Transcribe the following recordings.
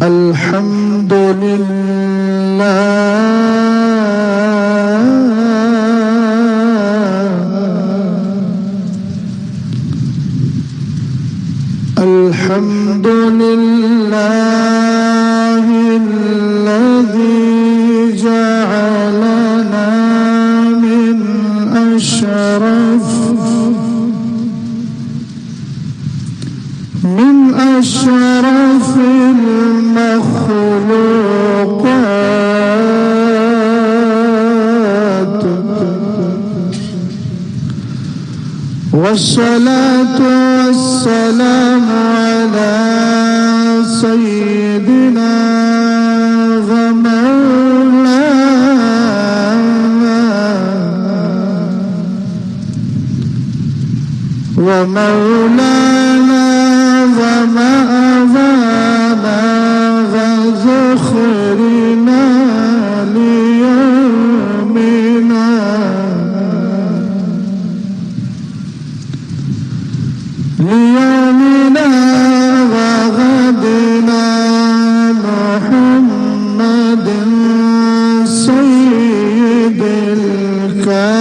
الحمد لله الحمد لله الذي جعلنا من أشرف المخلوقات والصلاة والسلام على سيدنا ومولانا ومأوانا وذخرنا ليومنا وغدنا محمد سيد الكائنات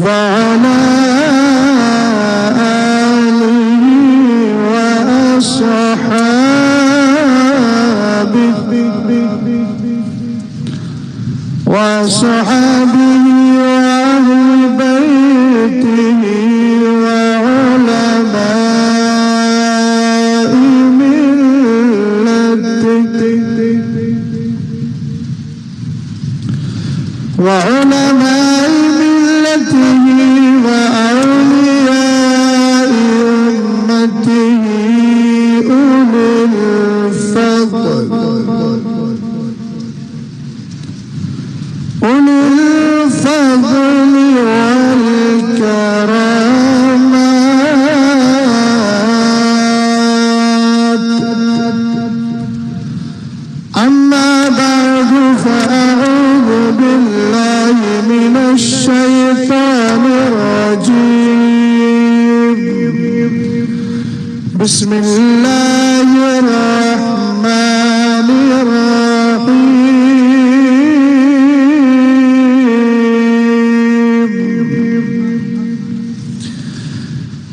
وعلى آله وصحابه وأهل بيته وعلماء ملته وأولياء أمته أولي الفضل والكرامات. أما بعد فأعوذ بالله من الشيطان الرجيم. بسم الله الرحمن الرحيم.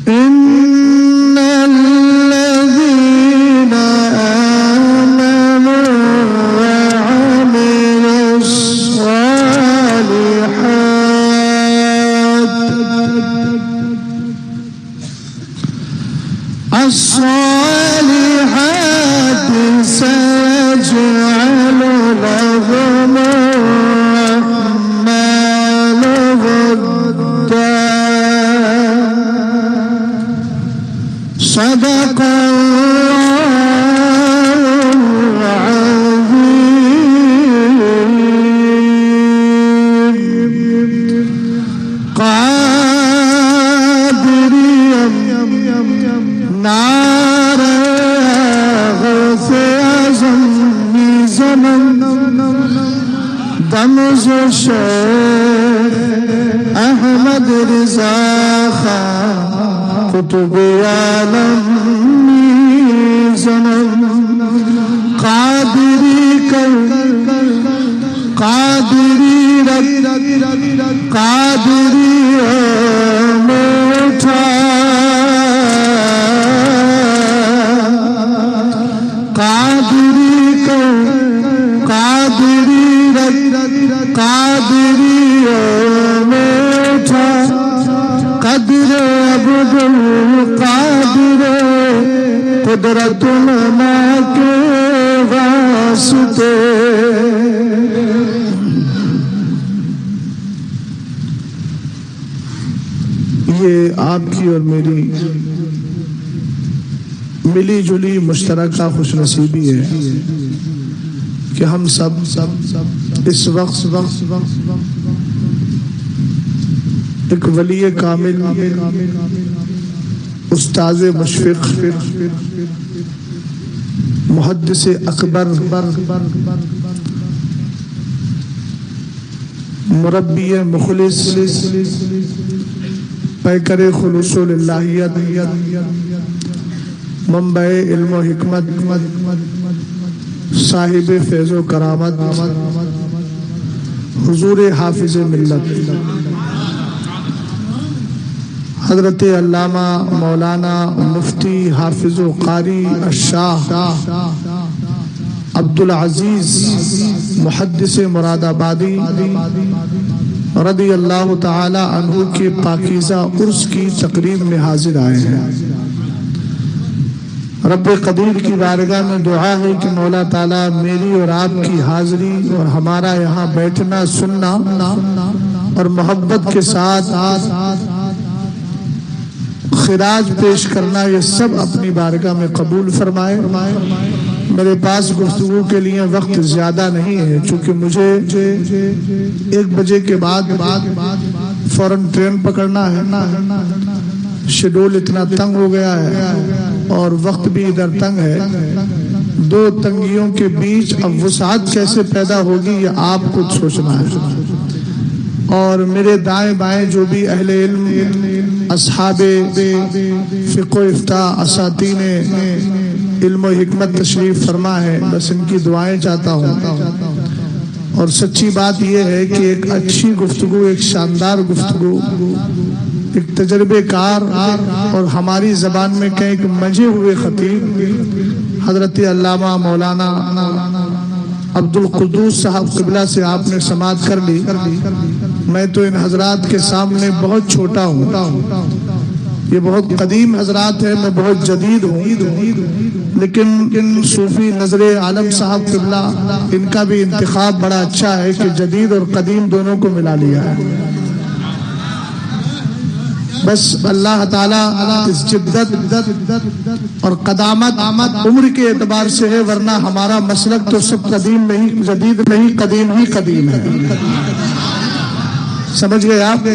إن الذين آمنوا وعملوا الصالحات سيجعل لهم الرحمن ودا. صدق الله العظيم. قادريا نار غوث اعظم زمن دمز الشيخ احمد رضا خان قطب عالم زمن. قادری کر قادری رکھ قادری میٹھا قادری کر قادری رکھ قادری میٹھا قدر عبد القادر قدرت علماء کے واسطے. یہ آپ کی اور میری ملی جلی مشترکہ خوش نصیبی ہے کہ ہم سب اس وقت ایک ولی کامل استاذ مشفق محدث اکبر مربی مخلص پیکر خلوص للہیت، منبع علم و حکمت، صاحب فیض و کرامت، حضور حافظ ملت حضرت علامہ مولانا مفتی حافظ و قاری الشاہ عبدالعزیز محدث مراد آبادی رضی اللہ تعالی عنہ کے پاکیزہ عرس کی تقریب میں حاضر آئے ہیں۔ رب قدیر کی بارگاہ میں دعا ہے کہ مولا تعالیٰ میری اور آپ کی حاضری اور ہمارا یہاں بیٹھنا سننا اور محبت کے ساتھ خراج پیش کرنا یہ سب اپنی بارگاہ میں قبول فرمائے۔ میرے پاس گفتگو کے لیے وقت زیادہ نہیں ہے، چونکہ مجھے 1 بجے کے بعد فوراً ٹرین پکڑنا ہے، شیڈول اتنا تنگ ہو گیا ہے اور وقت بھی ادھر تنگ ہے۔ 2 تنگیوں کے بیچ اب وسعت کیسے پیدا ہوگی یہ آپ خود سوچنا ہے۔ اور میرے دائیں بائیں جو بھی اہل علم، اصحاب فقہ و افتاء، اساتین علم و حکمت تشریف فرما ہے، بس ان کی دعائیں چاہتا ہوں۔ اور سچی بات یہ ہے کہ ایک اچھی گفتگو، ایک شاندار گفتگو، ایک تجربے کار اور ہماری زبان میں کہیں ایک مجھے ہوئے خطیب حضرت علامہ مولانا عبدالقدوس صاحب قبلہ سے آپ نے سماعت کر لی۔ میں تو ان حضرات کے سامنے بہت چھوٹا ہوں، یہ بہت قدیم حضرات ہیں، میں بہت جدید ہوں، لیکن صوفی نظر عالم صاحب قبلہ ان کا بھی انتخاب بڑا اچھا ہے کہ جدید اور قدیم دونوں کو ملا لیا ہے۔ بس اللہ تعالیٰ اس جدت اور قدامت عمر کے اعتبار سے ہے، ورنہ ہمارا مسلک تو سب قدیم نہیں، جدید نہیں، قدیم ہی قدیم ہے۔ سمجھ گئے آپ؟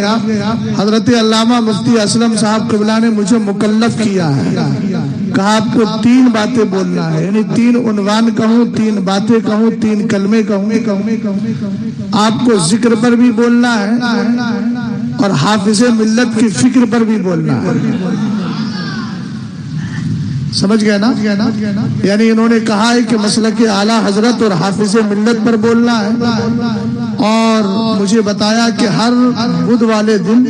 حضرت علامہ مفتی اسلم صاحب قبلہ نے مجھے مکلف کیا ہے، کہا آپ کو 3 باتیں بولنا ہے، یعنی 3 عنوان کہوں، 3 باتیں کہوں، 3 کلمے کہوں۔ آپ کو ذکر پر بھی بولنا ہے اور حافظ ملت کی فکر پر بھی بولنا ہے۔ سمجھ گئے نا؟ یعنی انہوں نے کہا ہے کہ مسلک اعلیٰ حضرت اور حافظ ملت پر بولنا ہے، اور مجھے بتایا کہ ہر بدھ والے دن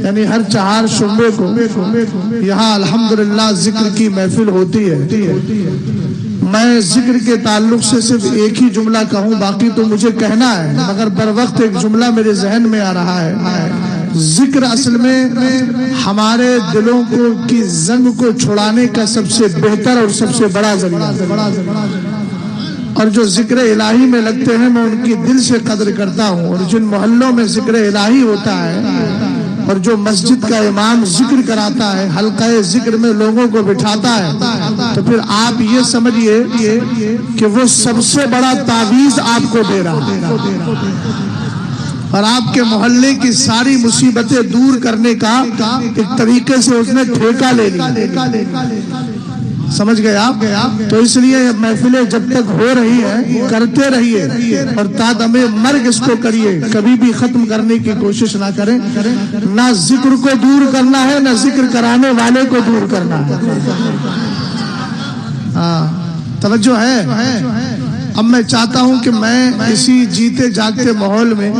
یعنی ہر 4 شنبے کو یہاں الحمدللہ ذکر کی محفل ہوتی ہے۔ میں ذکر کے تعلق سے صرف ایک ہی جملہ کہوں، باقی تو مجھے کہنا ہے، مگر بر وقت ایک جملہ میرے ذہن میں آ رہا ہے۔ ذکر اصل میں ہمارے دلوں کی زنگ کو چھڑانے کا سب سے بہتر اور سب سے بڑا ذریعہ ہے، اور جو ذکر الہی میں لگتے ہیں میں ان کی دل سے قدر کرتا ہوں۔ اور جن محلوں میں ذکر الہی ہوتا ہے اور جو مسجد کا امام ذکر کراتا ہے، حلقہ ذکر میں لوگوں کو بٹھاتا ہے، تو پھر آپ یہ سمجھئے کہ وہ سب سے بڑا تعویذ آپ کو دے رہا ہے، اور آپ کے محلے کی ساری مصیبتیں دور کرنے کا ایک طریقے سے اس نے ٹھیکہ لے لیا۔ سمجھ گئے آپ؟ تو اس لیے محفلیں جب تک ہو رہی ہیں کرتے رہیے، اور تا دم مرگ اس کو کریے، کبھی بھی ختم کرنے کی کوشش نہ کریں۔ نہ ذکر کو دور کرنا ہے، نہ ذکر کرانے والے کو دور کرنا ہے۔ توجہ ہے؟ اب میں چاہتا ہوں کہ میں اسی جیتے جاگتے ماحول میں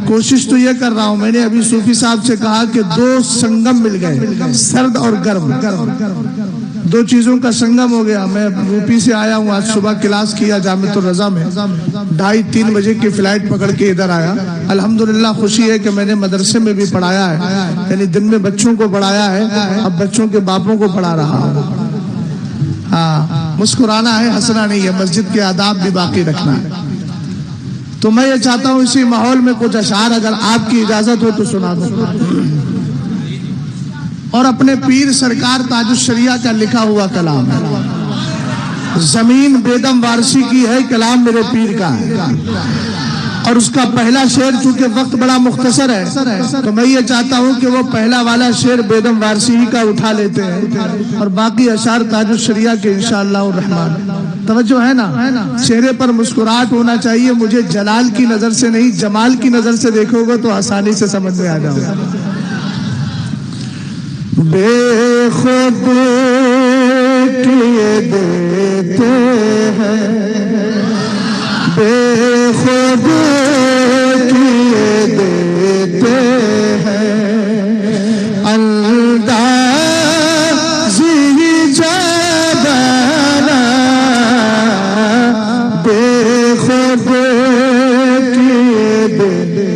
کوشش تو یہ کر رہا ہوں، میں نے ابھی صوفی صاحب سے کہا کہ 2 سنگم مل گئے، سرد اور گرم، 2 چیزوں کا سنگم ہو گیا۔ میں یوپی سے آیا ہوں، آج صبح کلاس کیا جامعۃ الرضا میں، 2:30-3 بجے کی فلائٹ پکڑ کے ادھر آیا۔ الحمدللہ خوشی ہے کہ میں نے مدرسے میں بھی پڑھایا ہے، یعنی دن میں بچوں کو پڑھایا ہے، اب بچوں کے باپوں کو پڑھا رہا ہوں۔ مسکرانا ہے، ہنسنا نہیں ہے، مسجد کے آداب بھی باقی رکھنا ہے۔ تو میں یہ چاہتا ہوں اسی ماحول میں کچھ اشعار اگر آپ کی اجازت ہو تو سنا دوں، اور اپنے پیر سرکار تاج الشریعہ کا لکھا ہوا کلام ہے۔ زمین بیدم وارسی کی ہے، کلام میرے پیر کا ہے، اور اس کا پہلا شعر چونکہ وقت بڑا مختصر ہے تو میں یہ چاہتا ہوں کہ وہ پہلا والا شعر بیدم وارسی ہی کا اٹھا لیتے ہیں، اور باقی اشعار تاج الشریعہ کے انشاءاللہ الرحمن۔ توجہ ہے نا؟ چہرے پر مسکراہٹ ہونا چاہیے، مجھے جلال کی نظر سے نہیں جمال کی نظر سے دیکھو گے تو آسانی سے سمجھ میں آ جاؤ گا۔ بے خود کیے دیتے ہیں، بے خود کیے دیتے ہیں، اندازی جبانا بے خود کیے دیتے،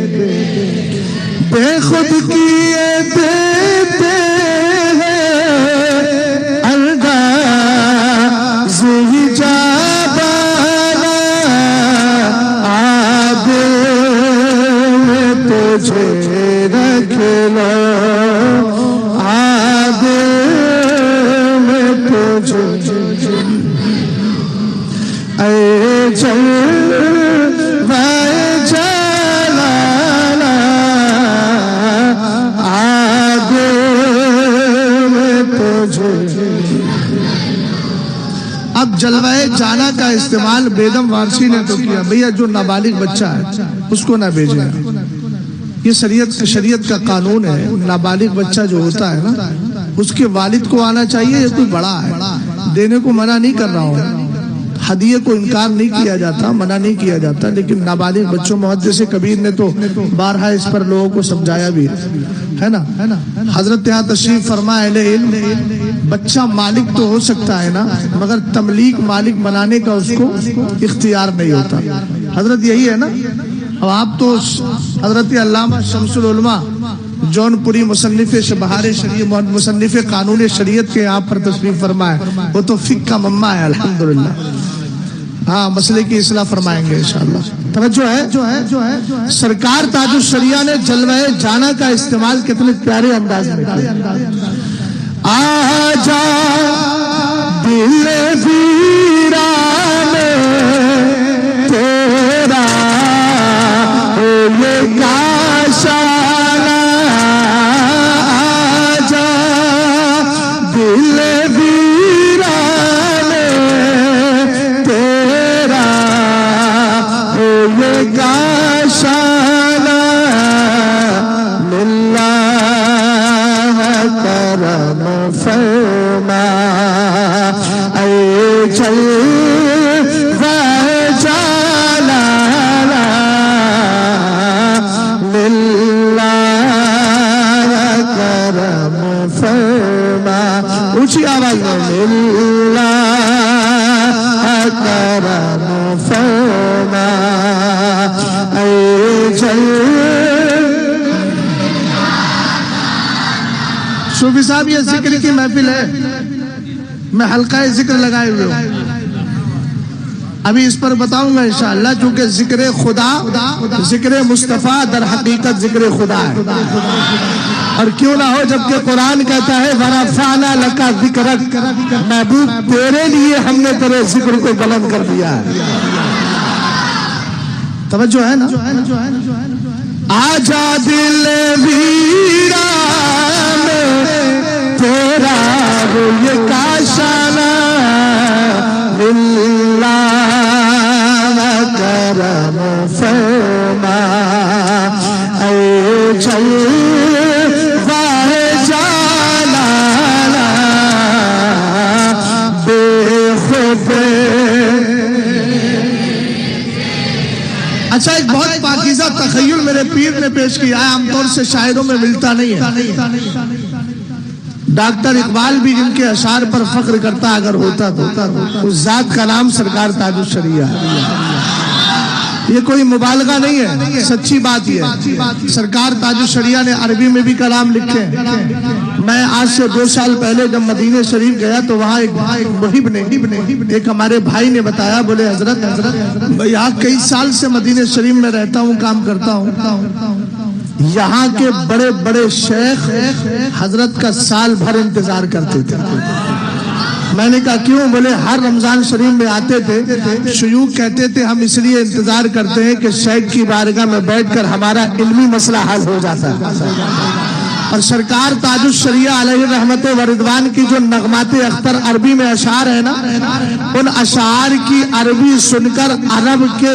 بے خود کیے دیتے ہیں، اندازی جبانا عادل تجھے رکھ لو، عادل تجھے اے جلوہ جلال عادل تجھے۔ اب جلوہ جانا کا استعمال بیگم وارسی نے تو کیا، بھیا جو نابالغ بچہ ہے اس کو نہ بھیجیں، یہ شریعت کا قانون ہے۔ نابالغ بچہ جو ہوتا ہے نا اس کے والد کو آنا چاہیے، یہ کوئی بڑا ہے، دینے کو منع نہیں کر رہا ہوں، ہدیے کو انکار نہیں کیا جاتا، منع نہیں کیا جاتا، لیکن نابالغ بچوں، محدث کبیر نے تو بارہا اس پر لوگوں کو سمجھایا بھی ہے نا۔ حضرت یہاں تشریف فرما اہل علم، بچہ مالک تو ہو سکتا ہے نا، مگر تملیک مالک بنانے کا اس کو اختیار نہیں ہوتا۔ حضرت یہی ہے نا۔ اب آپ تو حضرت علامہ شمس العلماء جون پوری مصنف شبہار شریعت، مصنف قانون شریعت کے یہاں پر تشریف فرما ہے، وہ تو فقہ کا مما ہے الحمدللہ۔ ہاں، مسئلے کی اصلاح فرمائیں گے انشاءاللہ۔ توجہ ہے، سرکار تاج الشریعہ نے جلوہ جانا کا استعمال کتنے پیارے انداز میں کیا۔ آجا دل ویران تیرا یہ کاشانہ، آجا دل ویران تیرا یہ کاشانہ، للہ کرم فرما اے جلوہ جلال، للہ کرم فرما، اونچی آواز میں، للہ کرم فرما اے جلوہ۔ صوفی صاحب یہ ذکر کی محفل ہے، میں حلقہ ذکر لگائے ہوئے ہوں، ابھی اس پر بتاؤں گا انشاءاللہ، چونکہ ذکر خدا، ذکر مصطفیٰ در حقیقت ذکر خدا ہے، اور کیوں نہ ہو جبکہ قرآن کہتا ہے وَرَفَعْنَا لَكَ ذِكْرَكَ، محبوب تیرے لیے ہم نے تیرے ذکر کو بلند کر دیا ہے۔ توجہ ہے نا۔ آجا دل ویران تیرا یہ کاشانہ، للہ کرم فرما اے جلوہ جلال، بے خود۔ اچھا، ایک بہت پاکیزہ تخیل میرے پیر نے پیش کیا ہے، عام طور سے شاعروں میں ملتا نہیں ہے۔ ڈاکٹر اقبال بھی جن کے اشعار پر فخر کرتا اگر ہوتا تو اس ذات کا نام سرکار تاج الشریعہ ہے۔ یہ کوئی مبالغہ نہیں ہے، سچی بات یہ ہے۔ سرکار تاج الشریعہ نے عربی میں بھی کلام لکھے ہیں۔ میں آج سے 2 سال پہلے جب مدینہ شریف گیا تو وہاں ایک محب نے، ایک ہمارے بھائی نے بتایا، بولے حضرت میں یہاں کئی سال سے مدینہ شریف میں رہتا ہوں، کام کرتا ہوں، یہاں کے بڑے بڑے شیخ حضرت کا سال بھر انتظار کرتے تھے۔ میں نے کہا کیوں؟ بولے ہر رمضان شریف میں آتے تھے، شیوخ کہتے تھے ہم اس لیے انتظار کرتے ہیں کہ شیخ کی بارگاہ میں بیٹھ کر ہمارا علمی مسئلہ حل ہو جاتا ہے۔ اور سرکار تاج الشریعہ علیہ رحمت و رضوان کی جو نغمات اختر عربی میں اشعار ہے نا، ان اشعار کی عربی سن کر عرب کے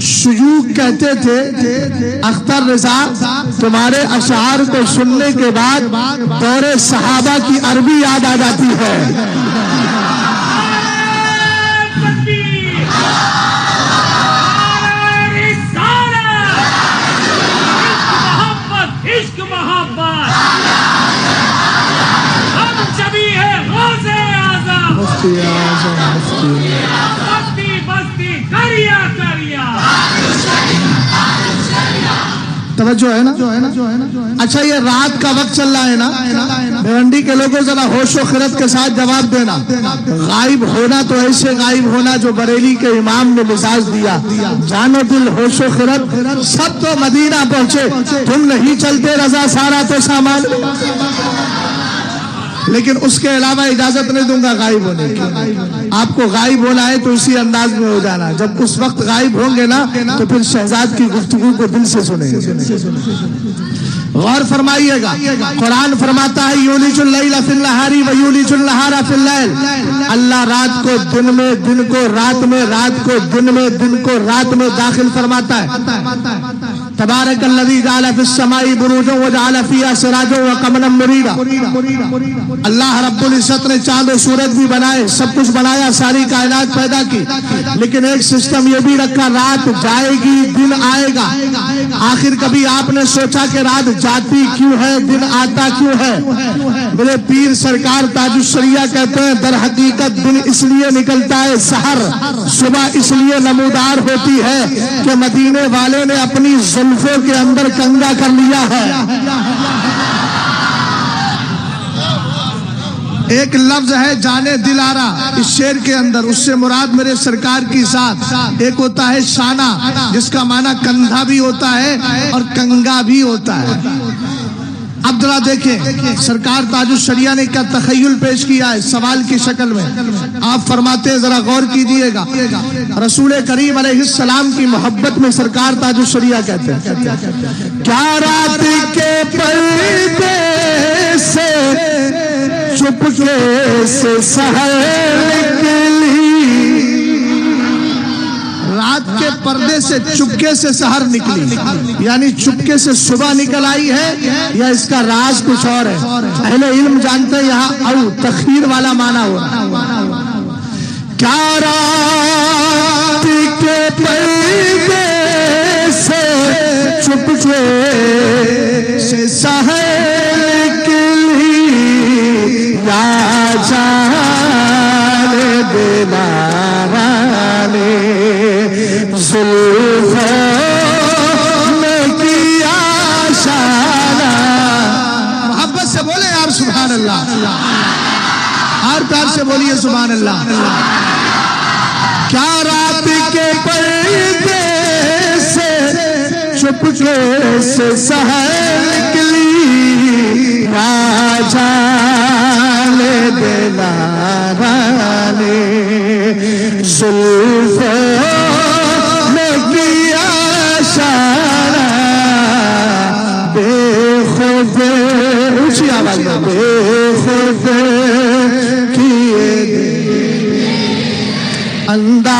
شیوخ کہتے تھے اختر رضا تمہارے اشعار کو سننے کے بعد دور صحابہ کی عربی یاد آ جاتی ہے۔ توجہ ہے نا؟ اچھا یہ رات کا وقت چل رہا ہے نا، بھیونڈی کے لوگوں ذرا ہوش و خرد کے ساتھ جواب دینا۔ غائب ہونا تو ایسے غائب ہونا جو بریلی کے امام نے مزاج دیا، جان و دل ہوش و خرد سب تو مدینہ پہنچے، تم نہیں چلتے رضا سارا تو سامان، لیکن اس کے علاوہ اجازت نہیں دوں گا غائب ہونے کی۔ آپ کو غائب ہونا ہے تو اسی انداز میں ہو جانا، جب اس وقت غائب ہوں گے نا تو پھر شہزاد کی گفتگو کو دل سے سنیں گے۔ غور فرمائیے گا، قرآن فرماتا ہے یولج اللیل فی النہار و یولج النہار فی اللیل، اللہ رات کو دن میں، دن کو رات میں، رات کو دن میں، دن کو رات میں داخل فرماتا ہے۔ تبارک الذی جعل فی السماء بروجا وجعل فیہا سراجا وقمرا منیرا، اللہ رب العزت نے چاند و سورج بھی بنائے، سب کچھ بنایا، ساری کائنات پیدا کی، لیکن ایک سسٹم یہ بھی رکھا، رات جائے گی دن آئے گا۔ آخر کبھی آپ نے سوچا کہ رات جاتی کیوں ہے، دن آتا کیوں ہے؟ میرے پیر سرکار تاج الشریعہ کہتے ہیں در حقیقت دن اس لیے نکلتا ہے سحر، صبح اس لیے نمودار ہوتی ہے کہ مدینے والے نے اپنی زلفوں کے اندر کنگا کر لیا ہے۔ ایک لفظ ہے جانے دلارا اس شعر کے اندر، اس سے مراد میرے سرکار کی ذات۔ ایک ہوتا ہے شانہ جس کا معنی کندھا بھی ہوتا ہے اور کنگا بھی ہوتا ہے۔ اب ذرا دیکھیں سرکار تاج الشریعہ نے کیا تخیل پیش کیا ہے سوال کی شکل میں۔ آپ فرماتے ہیں ذرا غور کیجئے گا، رسول کریم علیہ السلام کی محبت میں سرکار تاج الشریعہ کہتے ہیں کیا رات کے پردے سے چپکے سے سحر نکلی، رات کے پردے سے چپکے سے سحر نکلی، یعنی چپکے سے صبح نکل آئی ہے یا اس کا راز کچھ اور ہے؟ اہل علم جانتے ہیں یہاں او تخیر والا معنی ہو رہا ہے۔ کیا رات کے پردے سے چپکے سے سحر نکلی، یا جان دلارا زلفوں میں کیا شانہ، محبت سے بولے یار سبحان اللہ، ہر پیار سے بولیے سبحان اللہ۔ کیا رات کے پردے سے چپکے سے سحر نکلی، راجا دلارا زلفوں میں کیا شانہ، بے خود اونچی آواز میں بے خود کیے انداز۔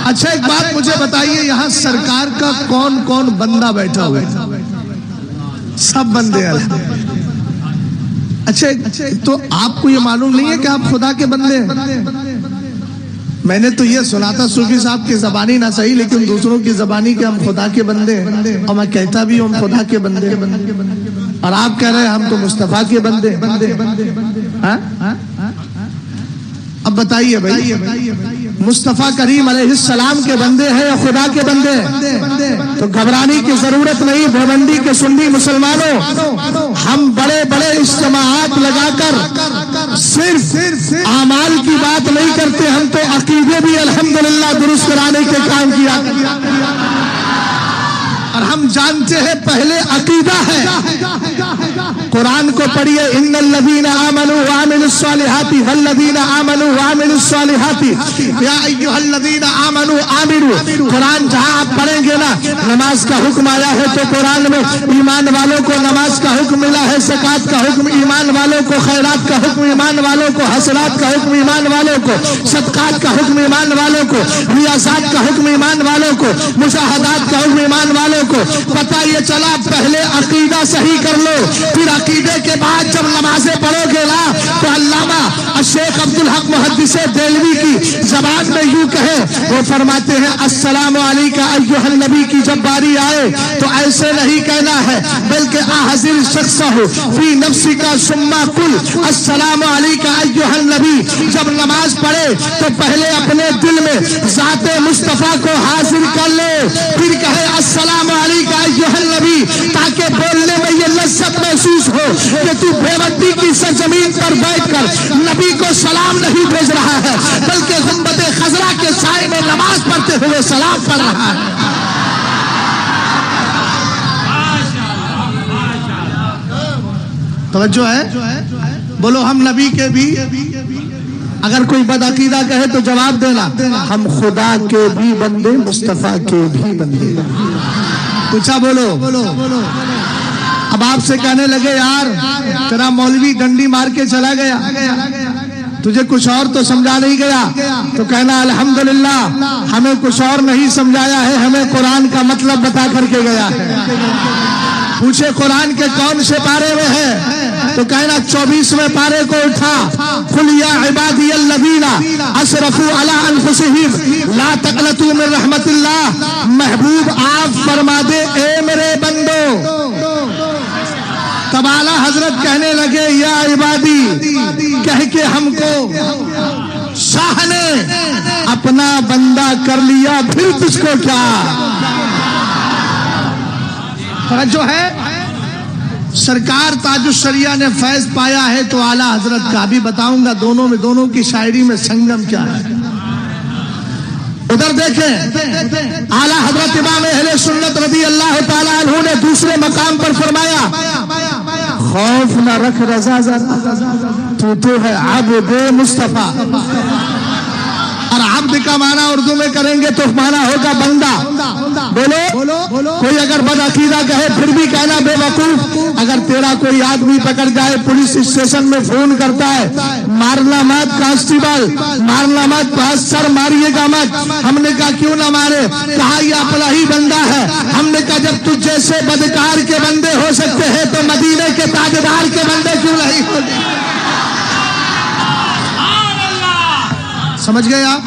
اچھا ایک بات مجھے بتائیے، یہاں سرکار کا کون کون بندہ بیٹھا ہوا ہے؟ سب بندے ہیں۔ اچھا تو آپ کو یہ معلوم نہیں ہے کہ آپ خدا کے بندے ہیں؟ میں نے تو یہ سنا تھا صوفی صاحب کی زبانی نہ صحیح لیکن دوسروں کی زبانی کہ ہم خدا کے بندے ہیں، اور میں کہتا بھی ہوں خدا کے بندے، اور آپ کہہ رہے ہیں ہم تو مصطفیٰ کے بندے۔ اب بتائیے بھائی مصطفیٰ کریم علیہ السلام کے بندے ہیں یا خدا کے بندے ہیں؟ تو گھبرانے کی ضرورت نہیں بھیونڈی کے سنی مسلمانوں، ہم بڑے بڑے اجتماعات لگا کر صرف اعمال کی بات نہیں کرتے، ہم تو عقیدے بھی الحمدللہ درست کرانے کے کام کیا۔ اور ہم جانتے ہیں پہلے عقیدہ ہے. قرآن کو پڑھیے, ان الذین آمنوا وعملوا الصالحات والذین آمنوا وعملوا الصالحات یا ایھا الذین آمنوا آمنوا. قرآن جہاں آپ پڑھیں گے نا, نماز کا حکم آیا ہے تو قرآن میں ایمان والوں کو نماز کا حکم ملا ہے, زکوٰۃ کا حکم ایمان والوں کو, خیرات کا حکم ایمان والوں کو, حسنات کا حکم ایمان والوں کو, صدقات کا حکم ایمان والوں کو, ریاضات کا حکم ایمان والوں کو, مشاہدات کا حکم ایمان والوں کو. پتہ یہ چلا پہلے عقیدہ صحیح کر لو, پھر عقیدے کے بعد جب نمازیں پڑھو گے نا تو علامہ الشیخ عبدالحق محدث دہلوی کی زبان میں یوں کہے, وہ فرماتے ہیں السلام علیکہ ایھا النبی کی جب باری آئے تو ایسے نہیں کہنا ہے, بلکہ احذر شخصہ فی نفسک ثم قل السلام علیکہ ایھا النبی. جب نماز پڑھے تو پہلے اپنے دل میں ذات مصطفیٰ کو حاضر کر لے, پھر کہے السلام علیکہ ایھا النبی, تاکہ بولنے میں یہ لذت محسوس ہو کہ تو بھیونتی کی سرزمین پر بیٹھ کر نبی کو سلام نہیں بھیج رہا ہے, بلکہ گنبد خضرا کے سائے میں نماز پڑھتے ہوئے سلام پڑھ رہا ہے. توجہ ہے, بولو ہم نبی کے بھی. اگر کوئی بد عقیدہ کہے تو جواب دینا, ہم خدا کے بھی بندے, مصطفیٰ کے بھی بندے. پوچھا بولو. اب آپ سے کہنے لگے یار تیرا مولوی ڈنڈی مار کے چلا گیا, تجھے کچھ اور تو سمجھا نہیں گیا, تو کہنا الحمدللہ ہمیں کچھ اور نہیں سمجھایا ہے, ہمیں قرآن کا مطلب بتا کر کے گیا ہے. پوچھے قرآن کے کون سے پارے میں ہے, تو کہنا 24ویں پارے کو اٹھا, قل یا عبادی الذین اسرفوا علی انفسہم لا تقنطوا من رحمت اللہ. محبوب آپ فرما دے اے میرے بندو. تب اعلیٰ حضرت کہنے لگے یا عبادی کہہ کے ہم کو شاہ نے اپنا بندہ کر لیا, پھر تجھ کو کیا. جو ہے سرکار تاج الشریعہ نے فیض پایا ہے تو اعلیٰ حضرت کا بھی بتاؤں گا, دونوں کی شاعری میں سنگم کیا ہے. ادھر دیکھیں اعلیٰ حضرت امام اہل سنت رضی اللہ تعالیٰ عنہ نے دوسرے مقام پر فرمایا, خوف نہ رکھ رضا ذرا, تو ہے عبد مصطفیٰ. اور عبد کا معنی اردو میں کریں گے تو معنی ہوگا بندہ. بولو کوئی اگر بد عقیدہ کہے پھر بھی کہنا بے وقوف. اگر تیرا کوئی آدمی پکڑ جائے, پولیس اسٹیشن میں فون کرتا ہے, مارنا مت کانسٹیبل, مارنا مت, سر ماریے گا مت. ہم نے کہا کیوں نہ مارے, کہا یہ اپنا ہی بندہ ہے. ہم نے کہا جب تجھ جیسے بدکار کے بندے ہو سکتے ہیں تو مدینے کے تاجدار کے بندے کیوں نہیں ہوتے. سمجھ گئے آپ.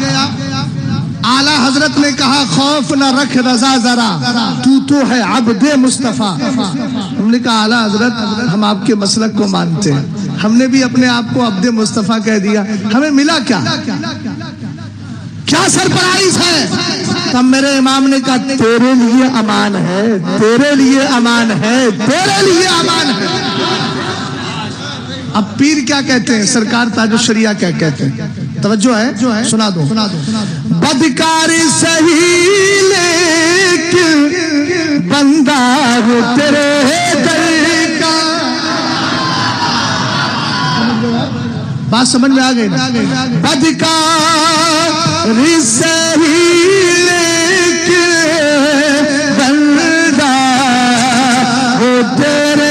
اعلیٰ حضرت نے کہا خوف نہ رکھ رضا ذرا, تو ہے عبد مصطفیٰ. ہم نے کہا اعلیٰ حضرت ہم آپ کے مسلک کو مانتے ہیں, ہم نے بھی اپنے آپ کو عبد مصطفیٰ کہہ دیا, ہمیں ملا کیا سرپرائز ہے. تب میرے امام نے کہا تیرے لیے امان ہے, تیرے لیے امان ہے, تیرے لیے امان ہے. اب پیر کیا کہتے ہیں, سرکار تاج الشریعہ کیا کہتے ہیں, توجہ ہے, سنا دو. بدکار صحیح لیکن بندہ ہو تیرے در کا. بات سمجھ میں آ گئی نا. بدکار صحیح لیکن بندہ ہو تیرے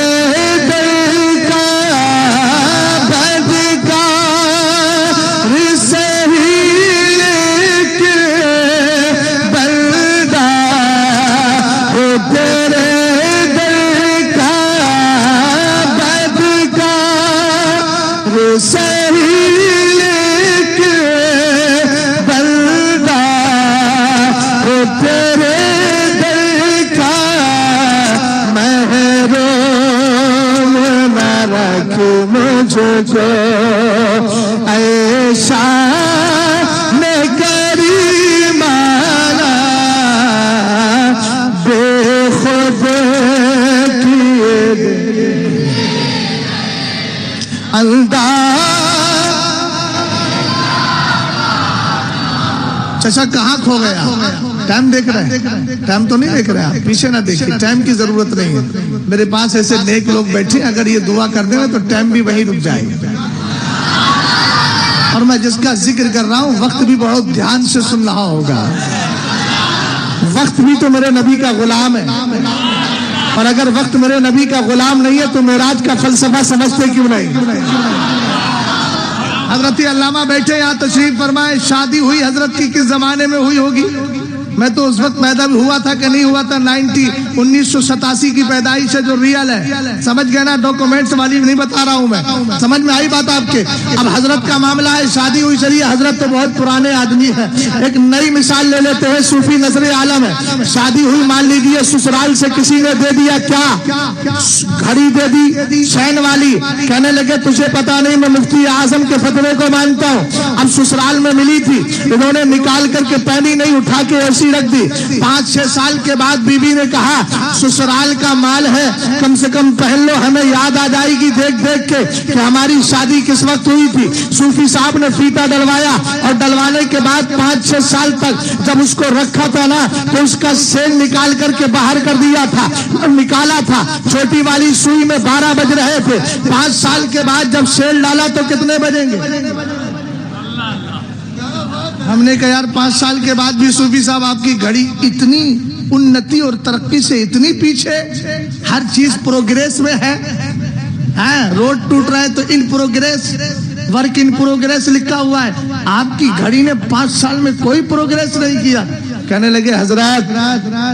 ایسا میں کریم بے خود کیے انداز. چچا کہاں کھو گیا, ٹائم دیکھ رہے ہیں؟ ٹائم تو نہیں دیکھ رہے ہیں آپ، پیچھے نہ دیکھیں، ٹائم کی ضرورت نہیں ہے. میرے پاس ایسے نیک لوگ بیٹھے، اگر یہ دعا کر دیں تو ٹائم بھی وہیں رک جائے گا. اور میں جس کا ذکر کر رہا ہوں وقت بھی بہت دھیان سے سن رہا ہوگا. وقت بھی تو میرے نبی کا غلام ہے، اور اگر وقت میرے نبی کا غلام نہیں ہے تو معراج کا فلسفہ سمجھتے کیوں نہیں؟ حضرت علامہ بیٹھے یہاں تشریف فرمائے. شادی ہوئی حضرت کی کس زمانے میں ہوئی ہوگی؟ میں تو اس وقت پیدا بھی ہوا تھا کہ نہیں ہوا تھا. 1987 کی پیدائش ہے جو ریئل ہے. سمجھ گئے نا؟ ڈاکومنٹس والی نہیں بتا رہا ہوں میں. سمجھ میں آئی بات آپ کے؟ اب حضرت کا معاملہ ہے، شادی ہوئی. چلیے حضرت تو بہت پرانے آدمی ہے، ایک نئی مثال لے لیتے ہیں. صوفی نظر عالم ہے، شادی ہوئی، مان لیجیے سسرال سے کسی نے دے دیا کیا؟ گھڑی دے دی چین والی. کہنے لگے تجھے پتا نہیں میں مفتی اعظم کے فتوے کو مانتا ہوں. اب سسرال میں ملی تھی، انہوں نے نکال کر کے پہنی نہیں، اٹھا کے ایسی رکھ دی. 5-6 سال کے بعد بیوی نے کہا سسرال کا مال ہے، کم سے کم پہن لو، ہمیں یاد آ جائے گی دیکھ دیکھ کے کہ ہماری شادی کس وقت ہوئی تھی. صوفی صاحب نے فیتا ڈلوایا، اور ڈلوانے کے بعد 5-6 سال تک جب اس کو رکھا تھا نا تو اس کا سین نکال کر کے باہر کر دیا تھا. نکالا تھا چھوٹی والی سوئی میں 12 بج رہے تھے. 5 سال کے بعد جب سیل ڈالا تو کتنے بجیں گے؟ ہم نے کہا یار 5 سال کے بعد بھی صوفی صاحب آپ کی گھڑی اتنی انتی اور ترقی سے اتنی پیچھے، ہر چیز پروگریس میں ہے. روڈ ٹوٹ رہا ہے تو ان پروگریس، ورک ان پروگریس لکھا ہوا ہے. آپ کی گھڑی نے 5 سال میں کوئی پروگریس نہیں کیا. کہنے لگے حضرات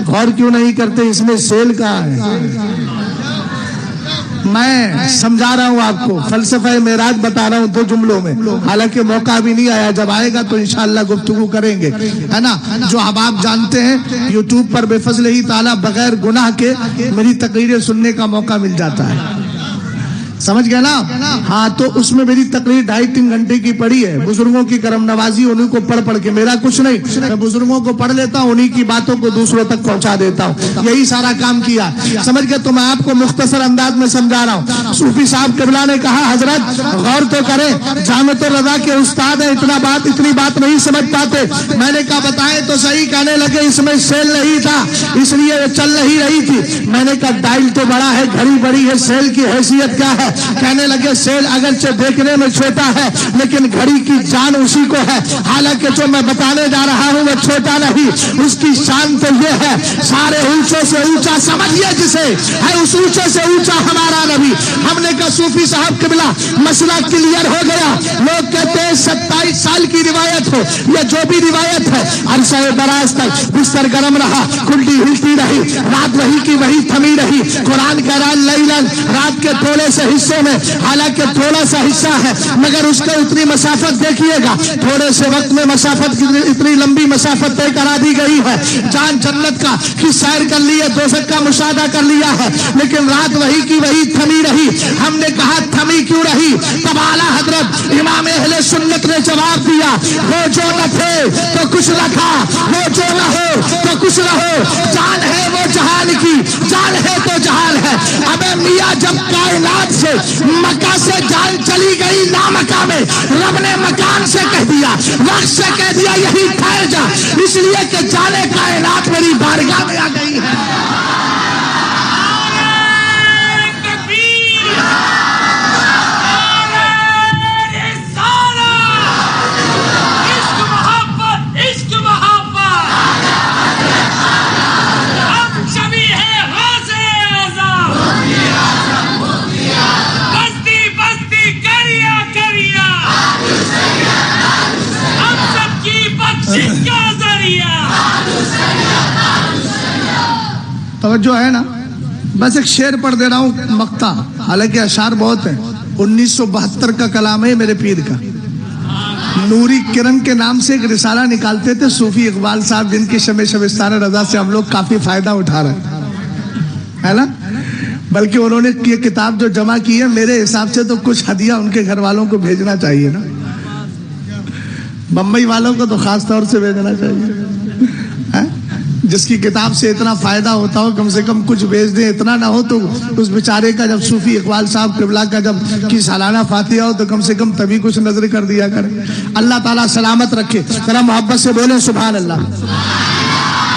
غور کیوں نہیں کرتے، اس میں سیل کہاں ہے؟ میں سمجھا رہا ہوں آپ کو، فلسفہ معراج بتا رہا ہوں 2 جملوں میں. حالانکہ موقع بھی نہیں آیا، جب آئے گا تو انشاءاللہ گفتگو کریں گے، ہے نا. جو اب آپ جانتے ہیں یوٹیوب پر بے فضل ہی تعالیٰ بغیر گناہ کے میری تقریریں سننے کا موقع مل جاتا ہے. سمجھ گئے نا؟ ہاں تو اس میں میری تقریر 2.5-3 گھنٹے کی پڑی ہے. بزرگوں کی کرم نوازی، انہیں کو پڑھ کے، میرا کچھ نہیں، میں بزرگوں کو پڑھ لیتا ہوں، انہیں کی باتوں کو دوسروں تک پہنچا دیتا ہوں. یہی سارا کام کیا. سمجھ گئے؟ تو میں آپ کو مختصر انداز میں سمجھا رہا ہوں. صوفی صاحب قبلہ نے کہا حضرت غور تو کریں، جامعۃ الرضا کے استاد ہیں، اتنی بات نہیں سمجھ پاتے. میں نے کہا بتائیں تو صحیح. کہنے لگے اس میں سیل نہیں تھا اس لیے یہ چل نہیں رہی تھی. میں نے کہا ڈائل تو بڑا ہے، گھڑی بڑی ہے، سیل کی حیثیت کیا ہے؟ کہنے لگے سیل اگرچہ دیکھنے میں چھوٹا ہے لیکن گھڑی کی جان اسی کو ہے. حالانکہ جو میں بتانے جا رہا ہوں وہ چھوٹا نہیں، اس کی شان تو یہ ہے سارے اونچوں سے اونچا سمجھیے جسے ہے، اس اونچے سے اونچا ہمارا نبی. ہم نے کہا صوفی صاحب قبلہ مسئلہ کلیئر ہو گیا. لوگ کہتے ہیں 27 سال کی روایت ہو یا جو بھی روایت ہے، عرصہ دراز تک بستر گرم رہا، کھلٹی ہلتی رہی، رات وہی کی وہی تھمی رہی. قرآن کہہ رہا لیلن، رات کے تھوڑے سے حصے میں، حالانکہ تھوڑا سا حصہ ہے مگر اس کا اتنی مسافت دیکھیے گا، تھوڑے سے وقت میں مسافت اتنی لمبی مسافت طے کرا دی گئی ہے. جان جنت کا کی سیر کر لی ہے، دوزخ کا مشاہدہ کر لیا ہے، لیکن رات وہی کی وہی تھمی رہی. ہم نے کہا تھمی کیوں رہی؟ تب اعلیٰ حضرت امام اہل سنت نے جواب دیا وہ جو نہ تھے تو کچھ رکھا، وہ جو نہ ہو تو کچھ رہو. جان ہے وہ جہان کی، جان ہے تو جہان ہے. ابے میاں جب کائنات سے مکہ سے جان چلی گئی لامکہ میں، رب نے مکان سے کہہ دیا، وقت سے کہہ دیا یہی ٹھہر جا، اس لیے کہ جانے کائنات میری بارگاہ میں آ گئی ہے. توجہ ہے نا؟ بس ایک شعر پڑھ دے رہا ہوں مقطع، حالانکہ اشعار بہت ہیں. 1972 کا کلام ہے میرے پیر کا. نوری کرن کے نام سے ایک رسالہ نکالتے تھے صوفی اقبال صاحب، جن کی شمع شبستان رضا سے ہم لوگ کافی فائدہ اٹھا رہے ہیں نا. بلکہ انہوں نے یہ کتاب جو جمع کی ہے میرے حساب سے تو کچھ ہدیہ ان کے گھر والوں کو بھیجنا چاہیے نا. بمبئی والوں کو تو خاص طور سے بھیجنا چاہیے. جس کی کتاب سے اتنا فائدہ ہوتا ہو کم سے کم کچھ بھیج دیں. اتنا نہ ہو تو اس بیچارے کا جب صوفی اقبال صاحب قبلہ کا جب کی سالانہ فاتحہ ہو تو کم سے کم تبھی کچھ نظر کر دیا کرے. اللہ تعالیٰ سلامت رکھے. ذرا محبت سے بولیں سبحان اللہ.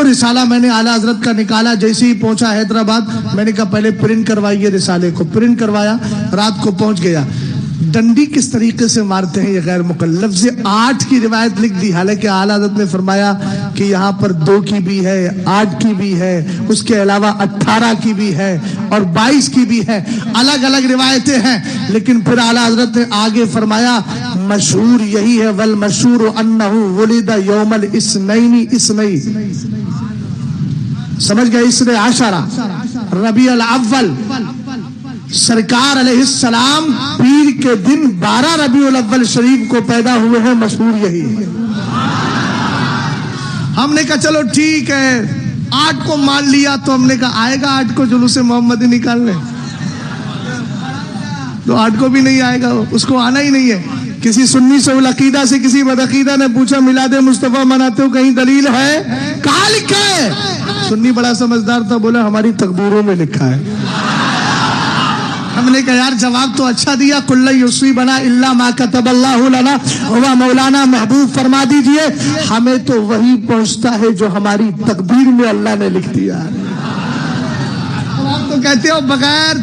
وہ رسالہ میں نے اعلیٰ حضرت کا نکالا، جیسے ہی پہنچا حیدرآباد میں نے کہا پہلے پرنٹ کروائیے رسالے کو، پرنٹ کروایا، رات کو پہنچ گیا۔ ڈنڈی کس طریقے سے مارتے ہیں یہ غیر مکلف، لفظ 8 کی روایت لکھ دی، حالانکہ اعلیٰ حضرت نے فرمایا کہ یہاں پر 2 کی بھی ہے، 8 کی بھی ہے، اس کے علاوہ 18 کی بھی ہے اور 22 کی بھی ہے، الگ الگ روایتیں ہیں۔ لیکن پھر اعلیٰ حضرت نے آگے فرمایا مشہور یہی ہے، والمشہور انہ ولد یوم الاثنین، اثنین سمجھ گئے، اسنے عشرہ ربیع الاول، سرکار علیہ السلام پیر کے دن 12 ربیع الاول شریف کو پیدا ہوئے ہیں، مشہور یہی ہے۔ ہم نے کہا چلو ٹھیک ہے، 8 کو مان لیا، تو ہم نے کہا آئے گا 8 کو جلوس محمدی نکالنے؟ تو 8 کو بھی نہیں آئے گا، اس کو آنا ہی نہیں ہے۔ کسی سنی سے العقیدہ سے کسی بدعقیدہ نے پوچھا میلاد مصطفیٰ مناتے ہو، کہیں دلیل ہے؟ کہاں لکھا ہے؟ سنی بڑا سمجھدار تھا، بولا ہماری تقدیروں میں لکھا ہے۔ ہم نے کہا یار جواب تو اچھا دیا، کل یصیبنا الا ما کتب اللہ لنا ہوا مولانا، محبوب فرما دیجئے ہمیں تو وہی پہنچتا ہے جو ہماری تقدیر میں اللہ نے لکھ دیا ہے۔ آپ تو کہتے ہو بغیر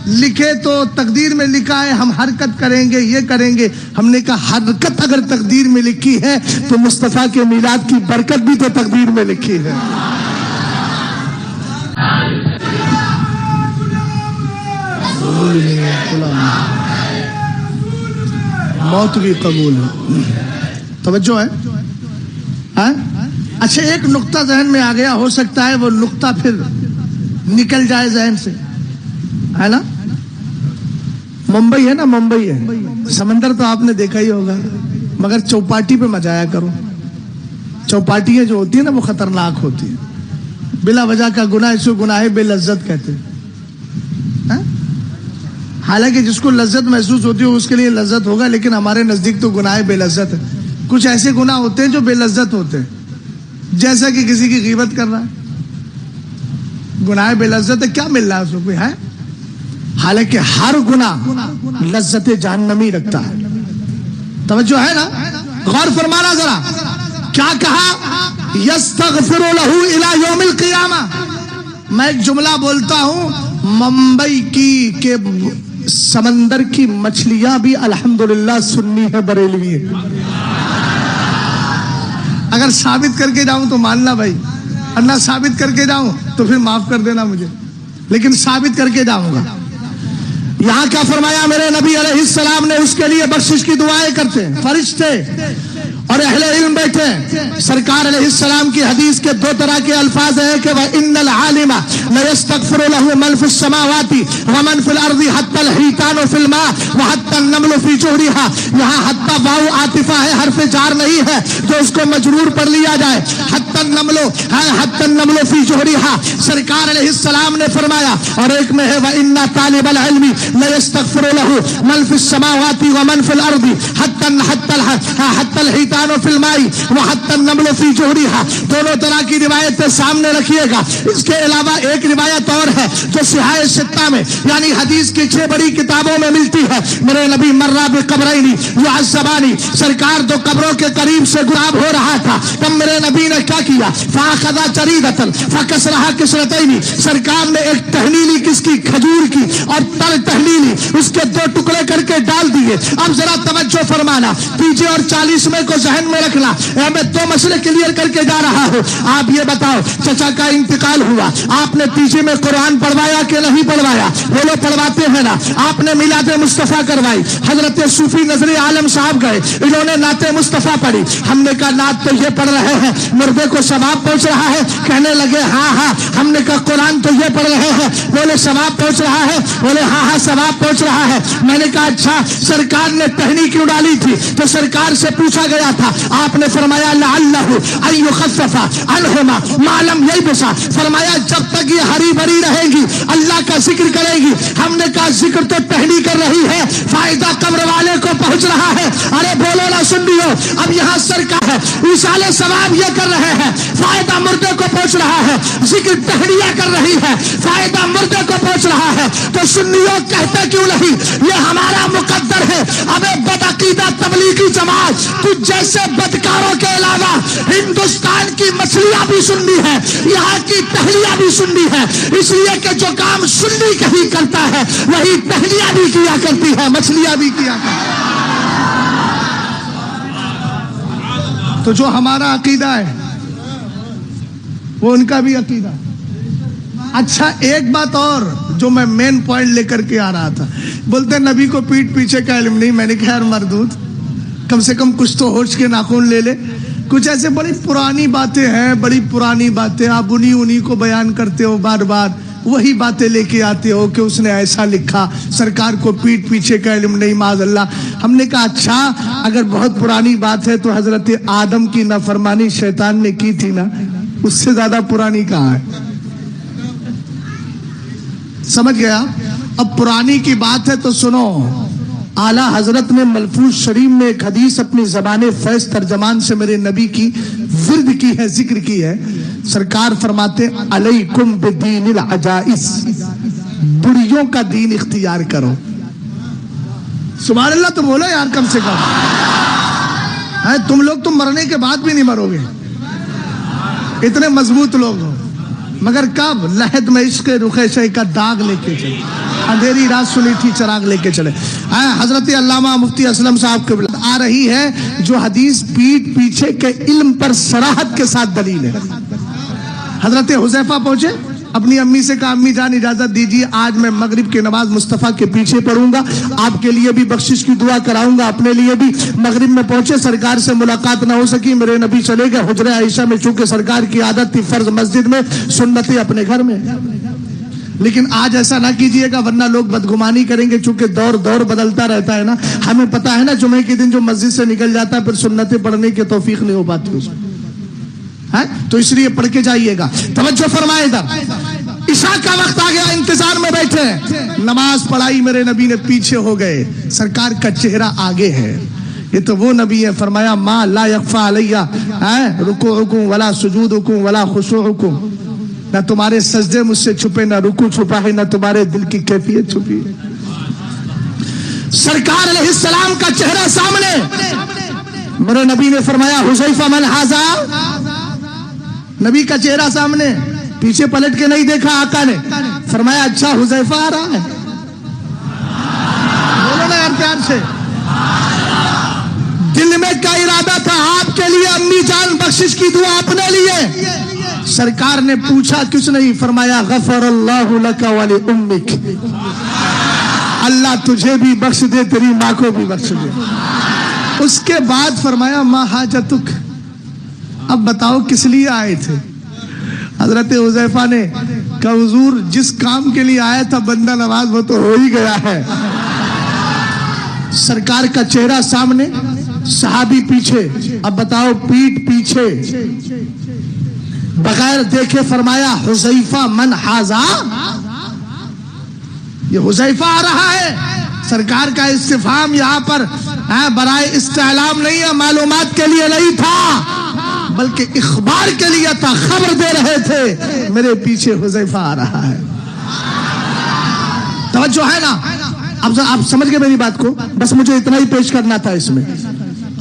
لکھے تو تقدیر میں لکھا ہے، ہم حرکت کریں گے، یہ کریں گے۔ ہم نے کہا حرکت اگر تقدیر میں لکھی ہے تو مصطفیٰ کے میلاد کی برکت بھی تو تقدیر میں لکھی ہے۔ موت بھی قبول ہے، توجہ ہے۔ اچھا ایک نقطہ ذہن میں آ گیا، ہو سکتا ہے وہ نقطہ پھر نکل جائے ذہن سے، ہے نا؟ ممبئی ہے نا، ممبئی ہے، سمندر تو آپ نے دیکھا ہی ہوگا، مگر چوپاٹی پہ مت جایا کرو۔ چوپاٹیاں جو ہوتی ہیں نا وہ خطرناک ہوتی ہیں، بلا وجہ کا گناہ، اس کو گناہ بے لذت کہتے ہیں۔ حالانکہ جس کو لذت محسوس ہوتی ہے اس کے لیے لذت ہوگا، لیکن ہمارے نزدیک تو گناہ بے لذت ہے۔ کچھ ایسے گناہ ہوتے ہیں جو بے لذت ہوتے ہیں، جیسا کہ کسی کی غیبت کر رہا ہے، گناہ بے لذت ہے، کیا مل رہا ہے اس کو ہے؟ حالانکہ ہر گناہ لذت جہنمی رکھتا ہے۔ توجہ ہے نا؟ غور فرمانا ذرا، کیا کہا؟ یستغفر لہ الی یوم القیامہ۔ میں ایک جملہ بولتا ہوں، ممبئی کی کہ سمندر کی مچھلیاں بھی الحمدللہ سنی ہے، بریلوی ہے۔ اگر ثابت کر کے جاؤں تو ماننا بھائی، اور نہ ثابت کر کے جاؤں تو پھر معاف کر دینا مجھے، لیکن ثابت کر کے جاؤں گا۔ یہاں کیا فرمایا میرے نبی علیہ السلام نے؟ اس کے لیے بخشش کی دعائیں کرتے ہیں فرشتے اور اہل علم بیٹھے ہیں۔ سرکار علیہ السلام کی حدیث کے 2 طرح کے الفاظ ہیں کہ وَإِنَّ الْعَالِمَ لَيَسْتَغْفِرُ لَهُ مَنْ فِي السَّمَاوَاتِ وَمَنْ فِي الْأَرْضِ حَتَّى الْحِيتَانُ فِي الْمَاءِ وَحَتَّى النَّمْلُ فِي جُحْرِهَا۔ یہاں حتیٰ واو عاطفہ ہے، حرف جار نہیں ہے جو اس کو مجرور پر لیا جائے۔ حَتَّى النَّمْلُ فِي جُحْرِهَا، سرکار علیہ السلام نے فرمایا۔ اور ایک میں ہے وَإِنَّ طَالِبَ الْعِلْمِ لَيَسْتَغْفِرُ لَهُ مَنْ فِي السَّمَاوَاتِ وَمَنْ فِي الْأَرْضِ حَتَّى الْحِيتَانُ فِي الْمَاءِ وَحَتَّى النَّمْلُ فِي جُحْرِهَا۔ دونوں طرح کی روایتیں سامنے رکھیے گا۔ اس کے علاوہ ایک روایت اور ہے جو صحاح ستہ میں یعنی حدیث کی 6 بڑی کتابوں میں ملتی ہے۔ میرے نبی مرہ بقبرین یعذبان، سرکار 2 قبروں کے قریب سے گزر ہو رہا تھا، تب میرے نبی نے کیا کیا؟ فاخذ جریدۃ فکسرها کسرتین، سرکار نے ایک ٹہنی لی، کس کی؟ کھجور کی، اور تر ٹہنی لی، اس کے 2 ٹکڑے کر کے ڈال دیے۔ اب ذرا توجہ فرمانا، پیجے اور 40ویں کو ذہن میں رکھنا، میں 2 مسئلے کلیئر کر کے جا رہا ہوں۔ آپ یہ بتاؤ، چچا کا انتقال ہوا، آپ نے پیجے میں قرآن پڑھوایا کہ نہیں پڑھوایا؟ وہ لوگ پڑھواتے ہیں نا۔ آپ نے میلاد مصطفیٰ کروائی، حضرت صوفی نظری عالم صاحب گئے، انہوں نے نعت مصطفیٰ پڑھی۔ ہم نے کہا نعت تو یہ پڑھ رہے ہیں، مردے کو ثواب پہنچ رہا ہے؟ کہنے لگے ہاں ہاں۔ ہم نے کہا قرآن تو یہ پڑھ رہے ہیں، بولے ثواب پہنچ رہا ہے؟ بولے ہاں ہاں ثواب پہنچ رہا ہے۔ میں نے کہا اچھا سرکار نے ٹہنی کیوں ڈالی تھی؟ تو سرکار سے پوچھا گیا تھا، آپ نے فرمایا لعلہ ان یخفف عنہما ما لم یبسا، فرمایا جب تک یہ ہری بھری رہیں گی اللہ کا ذکر کرے گی۔ ہم نے کہا ذکر تو ٹہنی کر رہی ہے، فائدہ قبر والے کو پہنچ رہا ہے۔ ارے بولو نہ سن رہی ہو، اب یہاں سرکار ہے ایصال ثواب یہ کر رہے ہیں، فائدہ مردے کو پہنچ رہا ہے، ذکر ٹہنیاں کر رہی ہے، فائدہ مردے کو پہنچ رہا ہے، تو سنیوں کہتے کیوں نہیں یہ ہمارا مقدر ہے؟ ابے بد عقیدہ تبلیغی جماعت تجھ جیسے بدکاروں کے علاوہ ہندوستان کی مچھلیاں بھی سنی ہے، یہاں کی ٹہلیاں بھی سنی ہے، اس لیے کہ جو کام سنی کہیں کرتا ہے وہی ٹہلیاں بھی کیا کرتی ہے، مچھلیاں بھی کیا کرتی ہے۔ تو جو ہمارا عقیدہ ہے وہ ان کا بھی عقیدہ۔ اچھا ایک بات اور جو میں مین پوائنٹ لے کر کے آ رہا تھا، بولتے نبی کو پیٹ پیچھے کا علم نہیں۔ میں نے کہا یار مردود، کم سے کم کچھ تو ہوش کے ناخن لے لے۔ کچھ ایسے بڑی پرانی باتیں ہیں، بڑی پرانی باتیں، آپ انہی کو بیان کرتے ہو، بار بار وہی باتیں لے کے آتے ہو کہ اس نے ایسا لکھا، سرکار کو پیٹ پیچھے کا علم نہیں، معاذ اللہ۔ ہم نے کہا اچھا اگر بہت پرانی بات ہے تو حضرت آدم کی نافرمانی شیطان نے کی تھی نا، اس سے زیادہ پرانی کہاں ہے؟ سمجھ گیا؟ اب پرانی کی بات ہے تو سنو، اعلیٰ حضرت نے ملفوظ شریف میں ایک حدیث اپنی زبان فیض ترجمان سے میرے نبی کی ورد کی ہے، ذکر کی ہے۔ سرکار فرماتے علیکم بدین العجائز، بڑیوں کا دین اختیار کرو۔ سبحان اللہ تو بولو یار کم سے کم۔ تم لوگ تم مرنے کے بعد بھی نہیں مرو گے، اتنے مضبوط لوگ ہو، مگر کب؟ لحد میں عشق رخ شہ کا داغ لے کے چلے، اندھیری رات سنی تھی چراغ لے کے چلے۔ حضرت علامہ مفتی اسلم صاحب کے آ رہی ہے جو حدیث پیٹ پیچھے کے علم پر صراحت کے ساتھ دلیل ہے۔ حضرت حذیفہ پہنچے، اپنی امی سے کہا امی جان اجازت دیجیے آج میں مغرب کی نماز مصطفیٰ کے پیچھے پڑھوں گا، آپ کے لیے بھی بخشش کی دعا کراؤں گا، اپنے لیے بھی۔ مغرب میں پہنچے، سرکار سے ملاقات نہ ہو سکی، میرے نبی چلے گئے حجرہ عائشہ میں، چونکہ سرکار کی عادت تھی فرض مسجد میں، سنتیں اپنے گھر میں۔ لیکن آج ایسا نہ کیجئے گا ورنہ لوگ بدگمانی کریں گے، چونکہ دور بدلتا رہتا ہے نا۔ ہمیں پتا ہے نا جمعے کے دن جو مسجد سے نکل جاتا ہے پھر سنتیں پڑھنے کی توفیق نہیں ہو پاتی اس میں، تو اس لیے پڑھ کے جائیے گا۔ توجہ فرمائے ادھر، عشاء کا وقت آ گیا، انتظار میں بیٹھے، نماز پڑھائی، میرے نبی نے پیچھے ہو گئے، سرکار کا چہرہ آگے ہے۔ یہ تو وہ نبی ہے، فرمایا ما لا یخفی علیہ رکوعکم ولا سجودکم ولا خشوعکم، نہ تمہارے سجدے مجھ سے چھپے، نہ رکوع چھپا ہے، نہ تمہارے دل کی کیفیت چھپی ہے۔ سرکار علیہ السلام کا چہرہ سامنے، میرے نبی نے فرمایا حذیفہ من ھذا، نبی کا چہرہ سامنے، پیچھے پلٹ کے نہیں دیکھا آقا نے، فرمایا اچھا حذیفہ آ رہا ہے، بولو نا یار پیار سے۔ دل میں کیا ارادہ تھا؟ آپ کے لیے امی جان بخشش کی دعا اپنے لیے۔ سرکار نے پوچھا کچھ نہیں، فرمایا غفر اللہ لک ولی امک، اللہ تجھے بھی بخش دے، تیری ماں کو بھی بخش دے۔ اس کے بعد فرمایا ما حاجتک، اب بتاؤ کس لیے آئے تھے؟ حضرت حذیفہ نے کہا حضور جس کام کے لیے آیا تھا بندہ نواز وہ تو ہو ہی گیا ہے۔ سرکار کا چہرہ سامنے، صحابی پیچھے، اب بتاؤ پیٹ پیچھے، بغیر دیکھے فرمایا حذیفہ من ھذا، یہ حذیفہ آ رہا ہے۔ سرکار کا استفہام یہاں پر برائے استعلام نہیں ہے، معلومات کے لیے نہیں تھا، بلکہ اخبار کے لیے تھا، خبر دے رہے تھے میرے پیچھے حذیفہ آ رہا ہے۔ توجہ ہے نا؟ اب آپ سمجھ گئے میری بات کو، بس مجھے اتنا ہی پیش کرنا تھا اس میں۔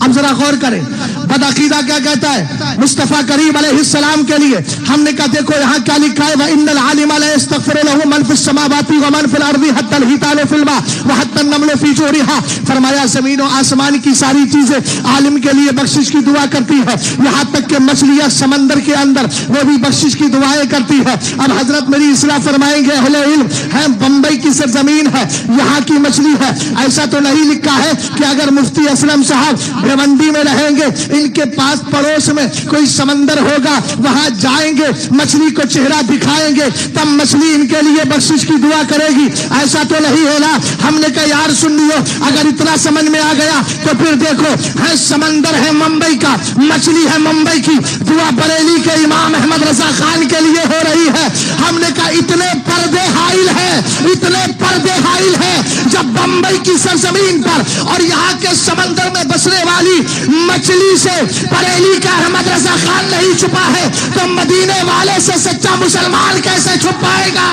اب ذرا غور کریں، بدعقیدہ کیا کہتا ہے مصطفیٰ کریم علیہ السلام کے لیے؟ ہم نے کہا دیکھو یہاں کیا لکھا ہے وَإِنَّ الْعَالِمَ لَا يَسْتَغْفِرُ لَهُ مَنْ فِي السَّمَاوَاتِ وَمَنْ فِي الْأَرْضِ حَتَّى الْحِيتَانُ فِي الْمَاءِ وَحَتَّى النَّمْلُ فِي جُحْرِهَا، فرمایا زمین و آسمان کی ساری چیزیں عالم کے لیے بخشش کی دعا کرتی ہے، یہاں تک کہ مچھلیاں سمندر کے اندر وہ بھی بخشش کی دعائیں کرتی ہے۔ اب حضرت میری اصلاح فرمائیں گے، اہل علم ہے، بمبئی کی سرزمین ہے، یہاں کی مچھلی ہے، ایسا تو نہیں لکھا ہے کہ اگر مفتی اسلم صاحب بھیونڈی میں رہیں گے، ان کے پاس پڑوس میں کوئی سمندر ہوگا، وہاں جائیں گے، مچھلی کو چہرہ دکھائیں گے، تب مچھلی ان کے لیے بخشش کی دعا کرے گی، ایسا تو نہیں ہونا۔ ہم نے کہا یار سنیو، اگر اتنا سمجھ میں آ گیا تو پھر دیکھو ہے سمندر ہے ممبئی کا، مچھلی ہے ممبئی کی، دعا بریلی کے امام احمد رضا خان کے لیے ہو رہی ہے۔ ہم نے کہا اتنے پردے حائل ہے، اتنے پردے حائل ہے، جب بمبئی کی سرزمین پر اور یہاں کے سمندر میں بسنے والی مچھلی سے بریلی کا احمد رضا خان نہیں چھپا ہے تو مدینے والے سے سچا مسلمان کیسے چھپ پائے گا؟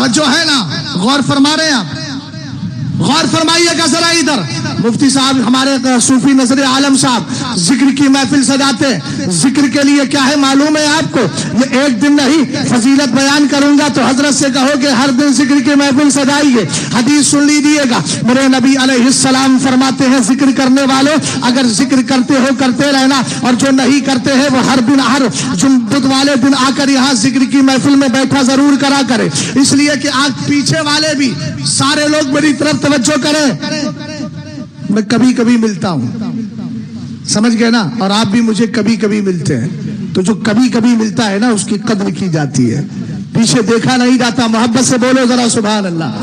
توجہ ہے نا؟ غور فرما رہے ہیں آپ؟ غور فرمائیے گا ذرا ادھر. مفتی صاحب ہمارے صوفی نظر عالم صاحب ذکر کی محفل سجاتے ہیں. ذکر کے لیے کیا ہے معلوم ہے آپ کو؟ یہ ایک دن نہیں، فضیلت بیان کروں گا تو حضرت سے کہو کہ ہر دن ذکر کی محفل سجائیے. حدیث سن لیجیے گا. میرے نبی علیہ السلام فرماتے ہیں ذکر کرنے والوں اگر ذکر کرتے ہو کرتے رہنا، اور جو نہیں کرتے ہیں وہ ہر دن ہر بدھ والے دن آ کر یہاں ذکر کی محفل میں بیٹھا ضرور کرا کرے. اس لیے کہ آج پیچھے والے بھی سارے لوگ میری طرف توجہ کریں. میں کبھی کبھی ملتا ہوں، سمجھ گئے نا؟ اور آپ بھی مجھے کبھی کبھی ملتے ہیں. تو جو کبھی کبھی ملتا ہے نا اس کی قدر کی جاتی ہے، پیچھے دیکھا نہیں جاتا. محبت سے بولو ذرا سبحان اللہ.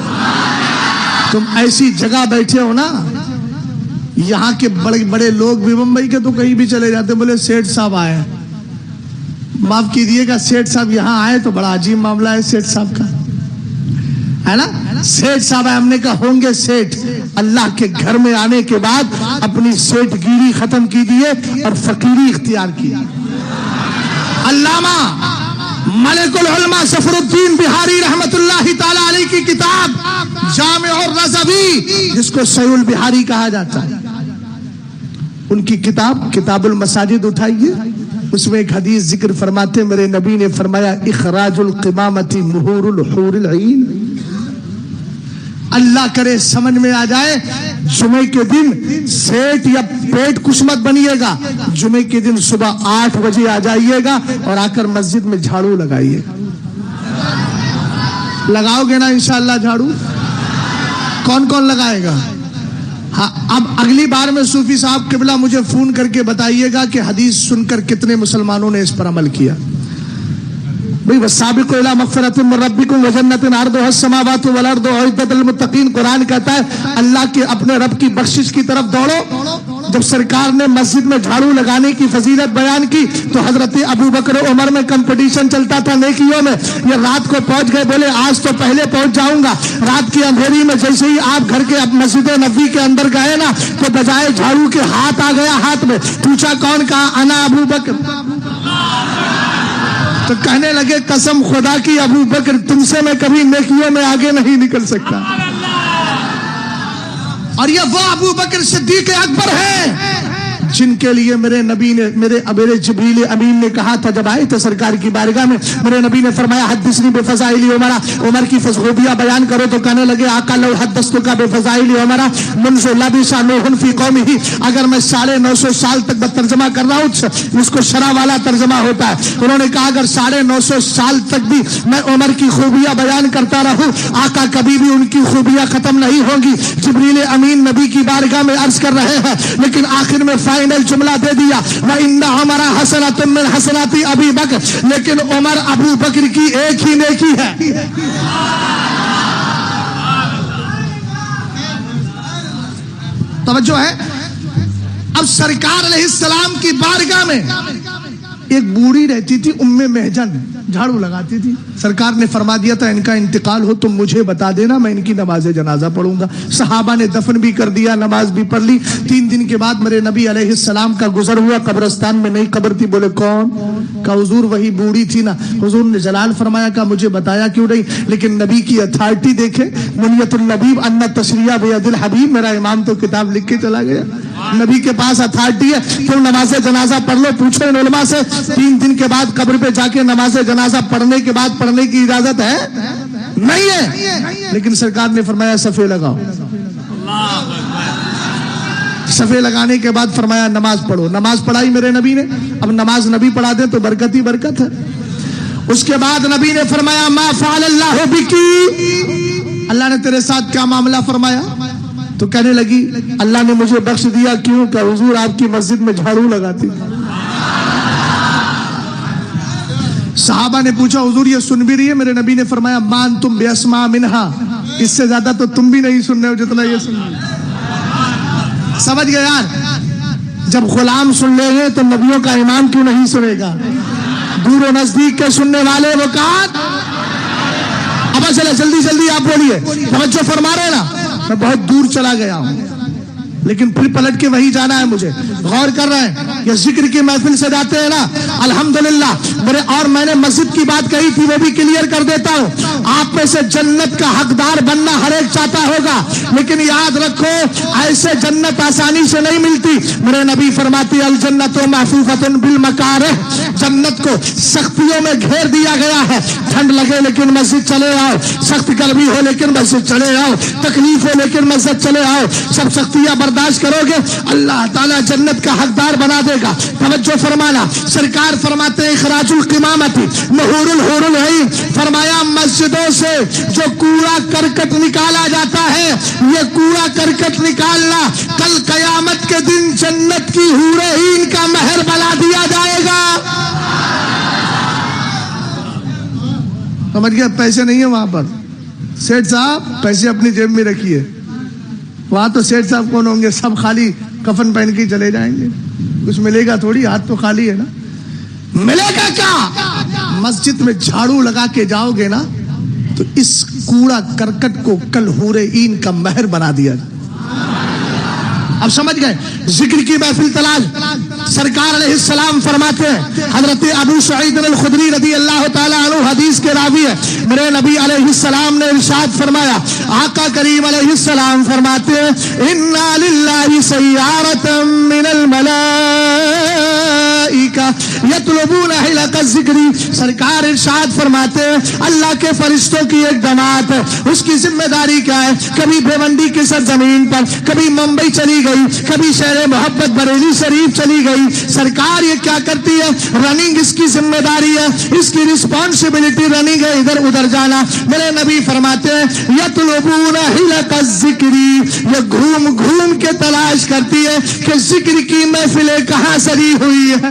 تم ایسی جگہ بیٹھے ہو نا، یہاں کے بڑے بڑے لوگ بھی، ممبئی کے تو کہیں بھی چلے جاتے، بولے سیٹھ صاحب آئے. معاف کیجیے گا، سیٹھ صاحب یہاں آئے تو بڑا عجیب معاملہ ہے سیٹھ صاحب کا، ہے نا؟ سیٹھ صاحب ہم نے کہا ہوں گے سیٹھ. اللہ کے گھر میں آنے کے بعد اپنی سیٹھ گیری ختم کی دیے اور فقیری اختیار کی. علامہ ملک العلماء ظفر الدین بہاری رحمت اللہ تعالی علیہ کی کتاب جامع الرضوی، جس کو صحیح البہاری کہا جاتا ہے، ان کی کتاب کتاب المساجد اٹھائیے. اس میں ایک حدیث ذکر فرماتے میرے نبی نے فرمایا اخراج القمامۃ مہور الحور العین. اللہ کرے سمجھ میں آ جائے، جمعے کے دن سیٹ یا پیٹ کچھ مت بنیے گا. جمعے کے دن صبح 8 بجے آ جائیے گا اور آ کر مسجد میں جھاڑو لگائیے. لگاؤ گے نا انشاءاللہ جھاڑو؟ کون کون لگائے گا؟ ہاں. اب اگلی بار میں صوفی صاحب قبلہ مجھے فون کر کے بتائیے گا کہ حدیث سن کر کتنے مسلمانوں نے اس پر عمل کیا. بھئی وَالسَّابِقُ إِلَىٰ مَغْفِرَةٍ مِّن رَّبِّكُمْ وَجَنَّةٍ عَرْضُهَا السَّمَاوَاتُ وَالْأَرْضُ أُعِدَّتْ لِلْمُتَّقِينَ. قرآن کہتا ہے اللہ کے اپنے رب کی بخشش کی طرف دوڑو. جب سرکار نے مسجد میں جھاڑو لگانے کی فضیلت بیان کی تو حضرت ابو بکر عمر میں کمپٹیشن چلتا تھا نیکیوں میں. یہ رات کو پہنچ گئے، بولے آج تو پہلے پہنچ جاؤں گا. رات کی اندھیری میں جیسے ہی آپ گھر کے مسجد نبوی کے اندر گئے نا تو بجائے جھاڑو کے ہاتھ آ گیا ہاتھ میں. پوچھا کون؟ کہا انا ابو بکر. تو کہنے لگے قسم خدا کی ابو بکر تم سے میں کبھی نیکیوں میں آگے نہیں نکل سکتا. اور یہ وہ ابو بکر صدیق اکبر ہے جن کے لیے میرے نبی نے میرے جبریل امین نے کہا تھا جب آئے تھے سرکار کی بارگاہ میں، میرے نبی نے فرمایا حدثنی بفضائل عمر، عمر کی خوبیاں بیان کرو. تو کہنے لگے آقا لو حدثتک بفضائل عمر منذ لبث نوح فی قومہ. اگر میں 950 سال تک ترجمہ کر رہا ہوں، اس کو شرح والا ترجمہ ہوتا ہے. انہوں نے کہا اگر 950 سال تک بھی میں عمر کی خوبیاں بیان کرتا رہوں، آقا کبھی بھی ان کی خوبیاں ختم نہیں ہوں گی. جبریل امین نبی کی بارگاہ میں عرض کر رہے ہیں، لیکن آخر میں فائنل جملہ دے دیا وَإِنَّ عُمَرَ حَسَنَةٌ مِّنْ حَسَنَاتِ أَبِي بَکر. لیکن عمر ابو بکر کی ایک ہی نیکی ہے. توجہ ہے. اب سرکار علیہ السلام کی بارگاہ میں ایک بوڑھی رہتی تھی ام محجن، جھاڑو لگاتی تھی. سرکار نے فرما دیا تھا ان کا انتقال ہو تم مجھے بتا دینا، میں ان کی نماز جنازہ پڑھوں گا. صحابہ نے دفن بھی کر دیا، نماز بھی پڑھ لی. 3 دن کے بعد میرے نبی علیہ السلام کا گزر ہوا. قبرستان میں نئی قبر تھی. بولے کون؟ کہا حضور وہی بوڑھی تھی نا. حضور نے جلال فرمایا کہا مجھے بتایا کیوں نہیں؟ لیکن نبی کی اتھارٹی دیکھے. منیت النبیب ان تشریع بید الحبیب. میرا امام تو کتاب لکھ کے چلا گیا. نبی کے پاس اتھارٹی ہے. تم نماز جنازہ پڑھ لو. پوچھو ان علماء سے 3 دن کے بعد قبر پہ جا کے نماز جنازہ پڑھنے کے بعد پڑھنے کی اجازت ہے؟ نہیں ہے. لیکن سرکار نے فرمایا صفے لگاؤ. صفے لگانے کے بعد فرمایا نماز پڑھو. نماز پڑھائی میرے نبی نے. اب نماز نبی پڑھا دے تو برکت ہی برکت ہے. اس کے بعد نبی نے فرمایا ما فعل اللہ بکی. اللہ نے تیرے ساتھ کیا معاملہ فرمایا؟ تو کہنے لگی اللہ نے مجھے بخش دیا. کیوں؟ کہ حضور آپ کی مسجد میں جھاڑو لگاتی تھی. صحابہ نے پوچھا حضور یہ سن بھی رہی ہے؟ میرے نبی نے فرمایا مان تم بے اسما منہا. اس سے زیادہ تو تم بھی نہیں سن رہے ہو جتنا یہ سن رہے ہو. سمجھ گئے یار؟ جب غلام سن لے گے تو نبیوں کا امام کیوں نہیں سنے گا؟ دور و نزدیک کے سننے والے وہ کان. اب چلے جلدی جلدی آپ بولیے. توجہ فرما رہے نا؟ میں بہت دور چلا گیا ہوں لیکن پھر پلٹ کے وہی جانا ہے مجھے. غور کر رہے ہیں یہ ذکر کی محفل سے جاتے ہیں نا الحمدللہ. اور میں نے مسجد کی بات کہی تھی وہ بھی کلیئر کر دیتا ہوں. آپ میں سے جنت کا حقدار بننا ہر ایک چاہتا ہوگا، لیکن یاد رکھو ایسے جنت آسانی سے نہیں ملتی۔ میرے نبی فرماتے الجنت محفوفۃ بالمکارہ، جنت کو سختیوں میں گھیر دیا گیا ہے۔ ٹھنڈ لگے لیکن مسجد چلے آؤ، سخت گرمی ہو لیکن مسجد چلے آؤ، تکلیف ہو لیکن مسجد چلے آؤ، سب سختیاں برداشت کرو گے اللہ تعالیٰ جنت کا حقدار بنا دے گا۔ توجہ فرمانا، سرکار فرماتے ہیں اخراج القمامۃ نحور الحور العین، فرمایا مسجدوں سے جو کوڑا کرکٹ نکالا جاتا ہے، یہ کوڑا کرکٹ نکالنا کل قیامت کے دن جنت کی حور عین کا مہر بنا دیا جائے گا۔ سمجھ گیا؟ پیسے نہیں ہیں وہاں پر، سیٹھ صاحب پیسے اپنی جیب میں رکھیے، وہاں تو سیٹھ صاحب کون ہوں گے؟ سب خالی کفن پہن کے چلے جائیں گے، کچھ ملے گا تھوڑی، ہاتھ تو خالی ہے نا۔ ملے گا کیا؟ مسجد میں جھاڑو لگا کے جاؤ گے نا تو اس کوڑا کرکٹ کو کل حور عین کا مہر بنا دیا۔ اب سمجھ گئے؟ ذکر کی محفل تلاش۔ سرکار علیہ السلام فرماتے ہیں، حضرت ابو سعید الخدری رضی اللہ تعالیٰ عنہ حدیث کے راوی ہے، میرے نبی علیہ السلام نے ارشاد فرمایا، آقا کریم علیہ السلام فرماتے ہیں انا للہ سیارۃ من الملائکہ یطلبون حلق الذکر، سرکار ارشاد فرماتے ہیں اللہ کے فرشتوں کی ایک جماعت ہے، اس کی ذمہ داری کیا ہے؟ کبھی بھیونڈی کی سرزمین پر، کبھی ممبئی چلی گئی، کبھی شہر محبت بریلی شریف چلی گئی، سرکار یہ کیا کرتی ہے؟ رننگ اس کی ذمہ داری ہے، اس کی رسپانسبلٹی رننگ ہے، ادھر ادھر جانا۔ میرے نبی فرماتے ہیں یطلبون حلق الذکر، یہ گھوم گھوم کے تلاش کرتی ہے کہ ذکر کی محفلیں کہاں سری ہوئی ہے۔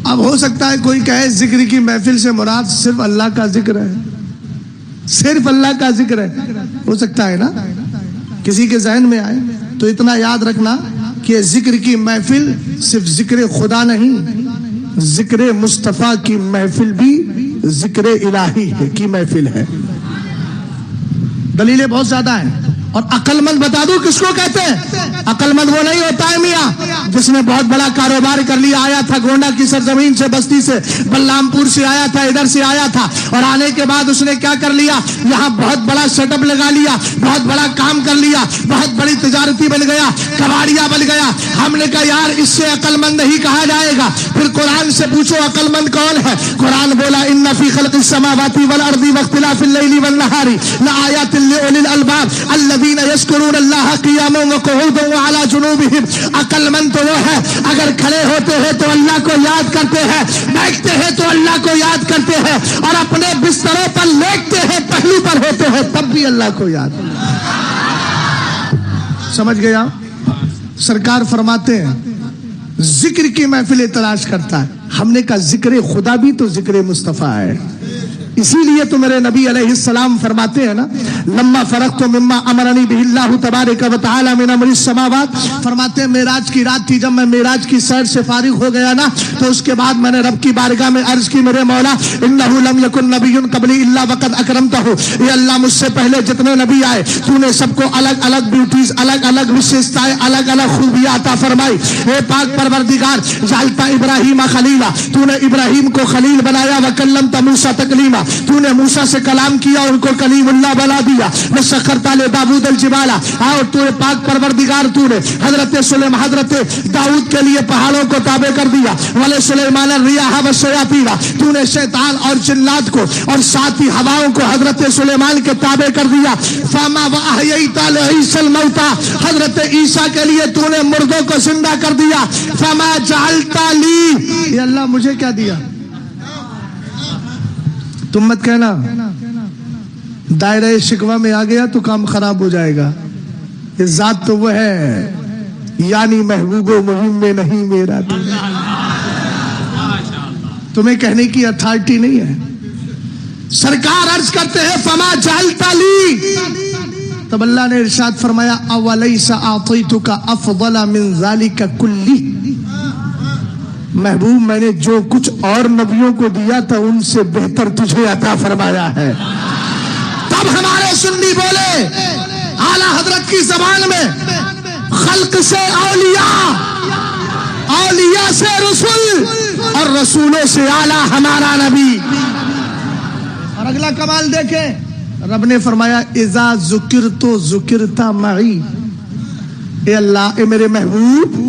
اب ہو سکتا ہے کوئی کہے ذکر کی محفل سے مراد صرف اللہ کا ذکر ہے، صرف اللہ کا ذکر ہے، ہو سکتا ہے نا کسی کے ذہن میں آئے، تو اتنا یاد رکھنا کہ ذکر کی محفل صرف ذکر خدا نہیں، ذکر مصطفیٰ کی محفل بھی ذکر الہی کی محفل ہے۔ دلیلیں بہت زیادہ ہیں، اور عقل مند بتا دوں کس کو کہتے ہیں؟ عقل مند وہ نہیں ہوتا ہے میاں جس نے بہت بڑا کاروبار کر لیا، آیا تھا گونڈا کی سرزمین سے، بستی سے، بلرام پور سے آیا تھا، ادھر سے آیا تھا، اور آنے کے بعد اس نے کیا کر لیا؟ یہاں بہت بڑا سیٹ اپ لگا لیا، بہت بڑا کام کر لیا، بہت بڑی تجارتی بن گیا، کباڑیا بن گیا۔ ہم نے کہا یار اس سے عقل مند نہیں کہا جائے گا۔ پھر قرآن سے پوچھو عقل مند کون ہے؟ قرآن بولا ان فی خلق السماوات والارض واختلاف اللیل والنہار لآیات لأولی الالباب الذین یذکرون اللہ قیاما وقعودا وعلی جنوبہم۔ عقل مند تو وہ ہے اگر کھڑے ہوتے ہیں تو اللہ کو یاد کرتے ہیں، بیٹھتے ہیں تو اللہ کو یاد کرتے ہیں، اور اپنے بستروں پر لیٹتے ہیں، پہلو پر ہوتے ہیں تب بھی اللہ کو یاد۔ سمجھ گیا؟ سرکار فرماتے ہیں ذکر کی محفل تلاش کرتا ہے، ہم نے کہا ذکر خدا بھی تو ذکر مصطفیٰ ہے، اسی لیے تو میرے نبی علیہ السلام فرماتے ہیں نا لما فرغت مما امرنی بہ اللہ تبارک و تعالی من امر السماوات، فرماتے ہیں معراج کی رات تھی، جب میں معراج کی سیر سے فارغ ہو گیا نا تو اس کے بعد میں نے رب کی بارگاہ میں عرض کی میرے مولا انہ لم یکن نبی قبلی الا وقد اکرمتہ، یہ اللہ مجھ سے پہلے جتنے نبی آئے تو نے سب کو الگ الگ بیوٹیز، الگ الگ وشیشتائیں، الگ الگ خوبیاں عطا فرمائی۔ اے پاک پروردگار جعلتا ابراہیم خلیلا، تو نے ابراہیم کو خلیل بنایا، وکلمت موسیٰ تکلیما، تو نے موسیٰ سے کلام کیا، ان کو کلیم اللہ بنا دیا، وسخرت لداؤد الجبال، اور تو نے پاک پروردگار تو نے حضرت داؤد کے لیے پہاڑوں کو تابع کر دیا، ولسلیمان الریاح والشیاطین، تو نے شیطان اور جنات کو اور ساتھ ہی ہواؤں کو حضرت سلیمان کے تابع کر دیا، فما واحییت لعیسی الموتى، حضرت عیسیٰ کے لیے تو نے مردوں کو زندہ کر دیا، فما جعلت لی، یہ اللہ مجھے کیا دیا؟ تم مت کہنا دائرہ شکوہ میں آ گیا تو کام خراب ہو جائے گا، یہ ذات تو وہ ہے یعنی محبوب و مہم میں نہیں میرا تو، تمہیں کہنے کی اتھارٹی نہیں ہے۔ سرکار عرض کرتے ہیں فما جعلت لی، تب اللہ نے ارشاد فرمایا اولیس اعطیتک افضل من ذلک کلہ، محبوب میں نے جو کچھ اور نبیوں کو دیا تھا ان سے بہتر تجھے عطا فرمایا ہے۔ تب ہمارے سنی بولے اعلیٰ حضرت کی زبان میں خلق سے اولیاء اولیاء سے رسول اور رسولوں سے اعلیٰ ہمارا نبی۔ اور اگلا کمال دیکھیں، رب نے فرمایا اذا ذکرت ذکرت معی، اے اللہ، اے میرے محبوب،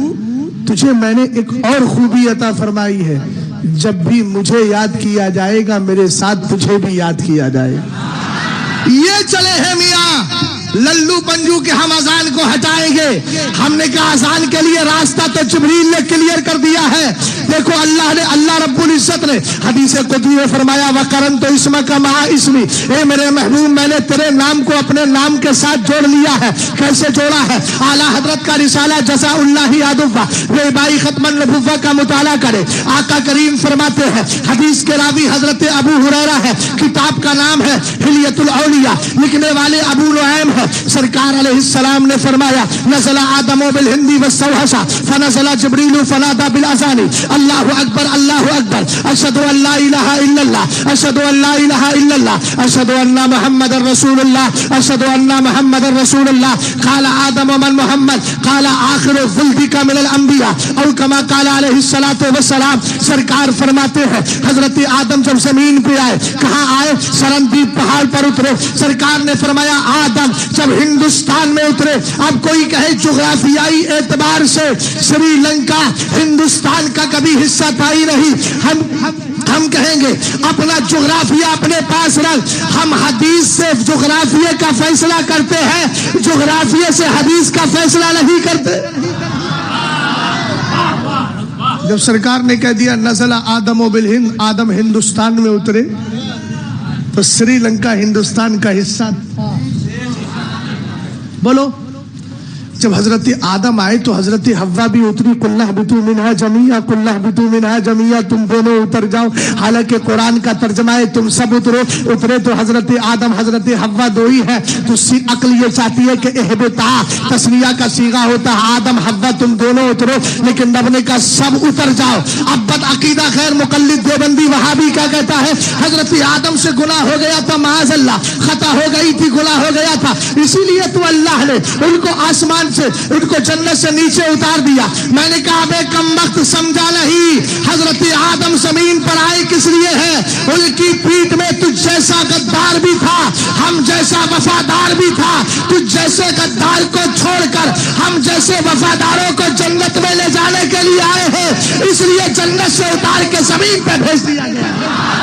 تجھے میں نے ایک اور خوبی عطا فرمائی ہے، جب بھی مجھے یاد کیا جائے گا میرے ساتھ تجھے بھی یاد کیا جائے گا۔ یہ چلے ہیں میاں للو پنجو کے ہم اذان کو ہٹائیں گے۔ ہم نے کہا اذان کے لیے راستہ تو جبریل نے کلیئر کر دیا ہے۔ دیکھو اللہ رب العزت نے حدیث قدسی میں فرمایا وَقَرَنْتُ اسْمَكَ مَعَ اسْمِي، اے میرے محبوب میں نے تیرے نام کو اپنے نام کے ساتھ جوڑ لیا ہے۔ کیسے جوڑا ہے؟ اعلیٰ حضرت کا رسالہ جزا اللہ یادوہ ربائی ختم النبوہ کا مطالعہ کرے۔ آقا کریم فرماتے ہیں، حدیث کے راوی حضرت ابو ہریرہ ہے، کتاب کا نام ہے حلیۃ الاولیاء، لکھنے والے ابو نعیم ہے۔ سرکار علیہ السلام نے فرمایا نزل آدم بالہند والسوحشہ فنزل جبریل فنادى بالاذان اللہ اکبر اللہ اکبر اشہد ان لا الہ الا اللہ اشہد ان لا الہ الا اللہ اشہد ان محمد رسول اللہ اشہد ان محمد رسول اللہ۔ قال آدم من محمد قال آخر ولدک من الانبیاء او کما قال علیہ الصلوۃ والسلام۔ سرکار فرماتے ہیں حضرت آدم جب زمین پہ آئے، کہاں آئے؟ سرندیپ پہاڑ پر اترے۔ سرکار نے فرمایا آدم جب ہندوستان میں اترے، اب کوئی کہے جغرافیائی اعتبار سے سری لنکا ہندوستان کا کبھی حصہ تھا ہی نہیں، ہم کہیں گے اپنا جغرافیہ اپنے پاس رکھ۔ ہم حدیث سے جغرافیے کا فیصلہ کرتے ہیں، جغرافیے سے حدیث کا فیصلہ نہیں کرتے۔ جب سرکار نے کہہ دیا نزل آدم بالہند، آدم ہندوستان میں اترے، تو سری لنکا ہندوستان کا حصہ تھا۔ بولو، جب حضرت آدم آئے تو حضرت حوا بھی اتری، قُلْ اهْبِطُوا مِنْهَا جَمِيعًا قُلْ اهْبِطُوا مِنْهَا جَمِيعًا، تم دونوں اتر جاؤ۔ حالانکہ قرآن کا ترجمہ ہے تم سب اترے تو حضرت آدم حضرت حوا دو ہی ہے، تو عقل یہ چاہتی ہے کہ اہبطا تسنیہ کا صیغہ ہوتا ہے، آدم حوا تم دونوں اترو، لیکن رب نے کہا سب اتر جاؤ۔ اب بد عقیدہ غیر مقلد دیوبندی وہابی کیا کہتا ہے؟ حضرت آدم سے گناہ ہو گیا تھا، معاذ اللہ خطا ہو گئی تھی، گناہ ہو گیا تھا، اسی لیے تو اللہ نے ان کو آسمان سے، ان کو جنت سے نیچے اتار دیا۔ میں نے کہا بے کم وقت سمجھا نہیں، حضرت آدم زمین پر آئے کس لیے ہے؟ ان کی پیٹھ میں تجھ جیسا غدار بھی تھا، ہم جیسا وفادار بھی تھا، تجھ جیسے غدار کو چھوڑ کر ہم جیسے وفاداروں کو جنت میں لے جانے کے لیے آئے ہیں، اس لیے جنت سے اتار کے زمین پہ بھیج دیا گیا۔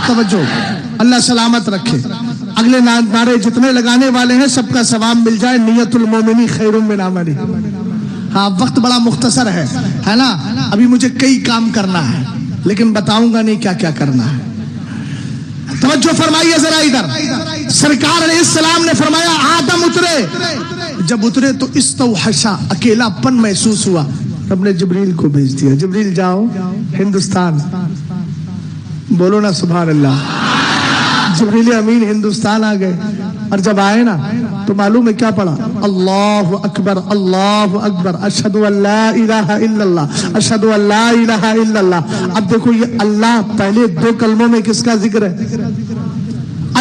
توجہ، اللہ سلامت رکھے۔ اگلے نعرے جتنے لگانے والے ہیں سب کا ثواب مل جائے، نیت المومنی خیر من عملی۔ ہاں وقت بڑا مختصر ہے نا، ابھی مجھے کئی کام کرنا ہے لیکن بتاؤں گا نہیں کیا کیا کرنا ہے۔ توجہ فرمائیے ذرا ادھر، سرکار علیہ السلام نے فرمایا آدم اترے، جب اترے تو استوحشا اکیلا پن محسوس ہوا، رب نے جبریل کو بھیج دیا، جبریل جاؤ ہندوستان، بولو نا سبحان اللہ۔ جبریل امین ہندوستان آ گئے، اور جب آئے نا تو معلوم ہے کیا پڑھا؟ اللہ اکبر اللہ اکبر اشہد ان لا الہ الا اللہ اشہد ان لا الہ الا اللہ۔ اب دیکھو یہ اللہ پہلے دو کلموں میں کس کا ذکر ہے؟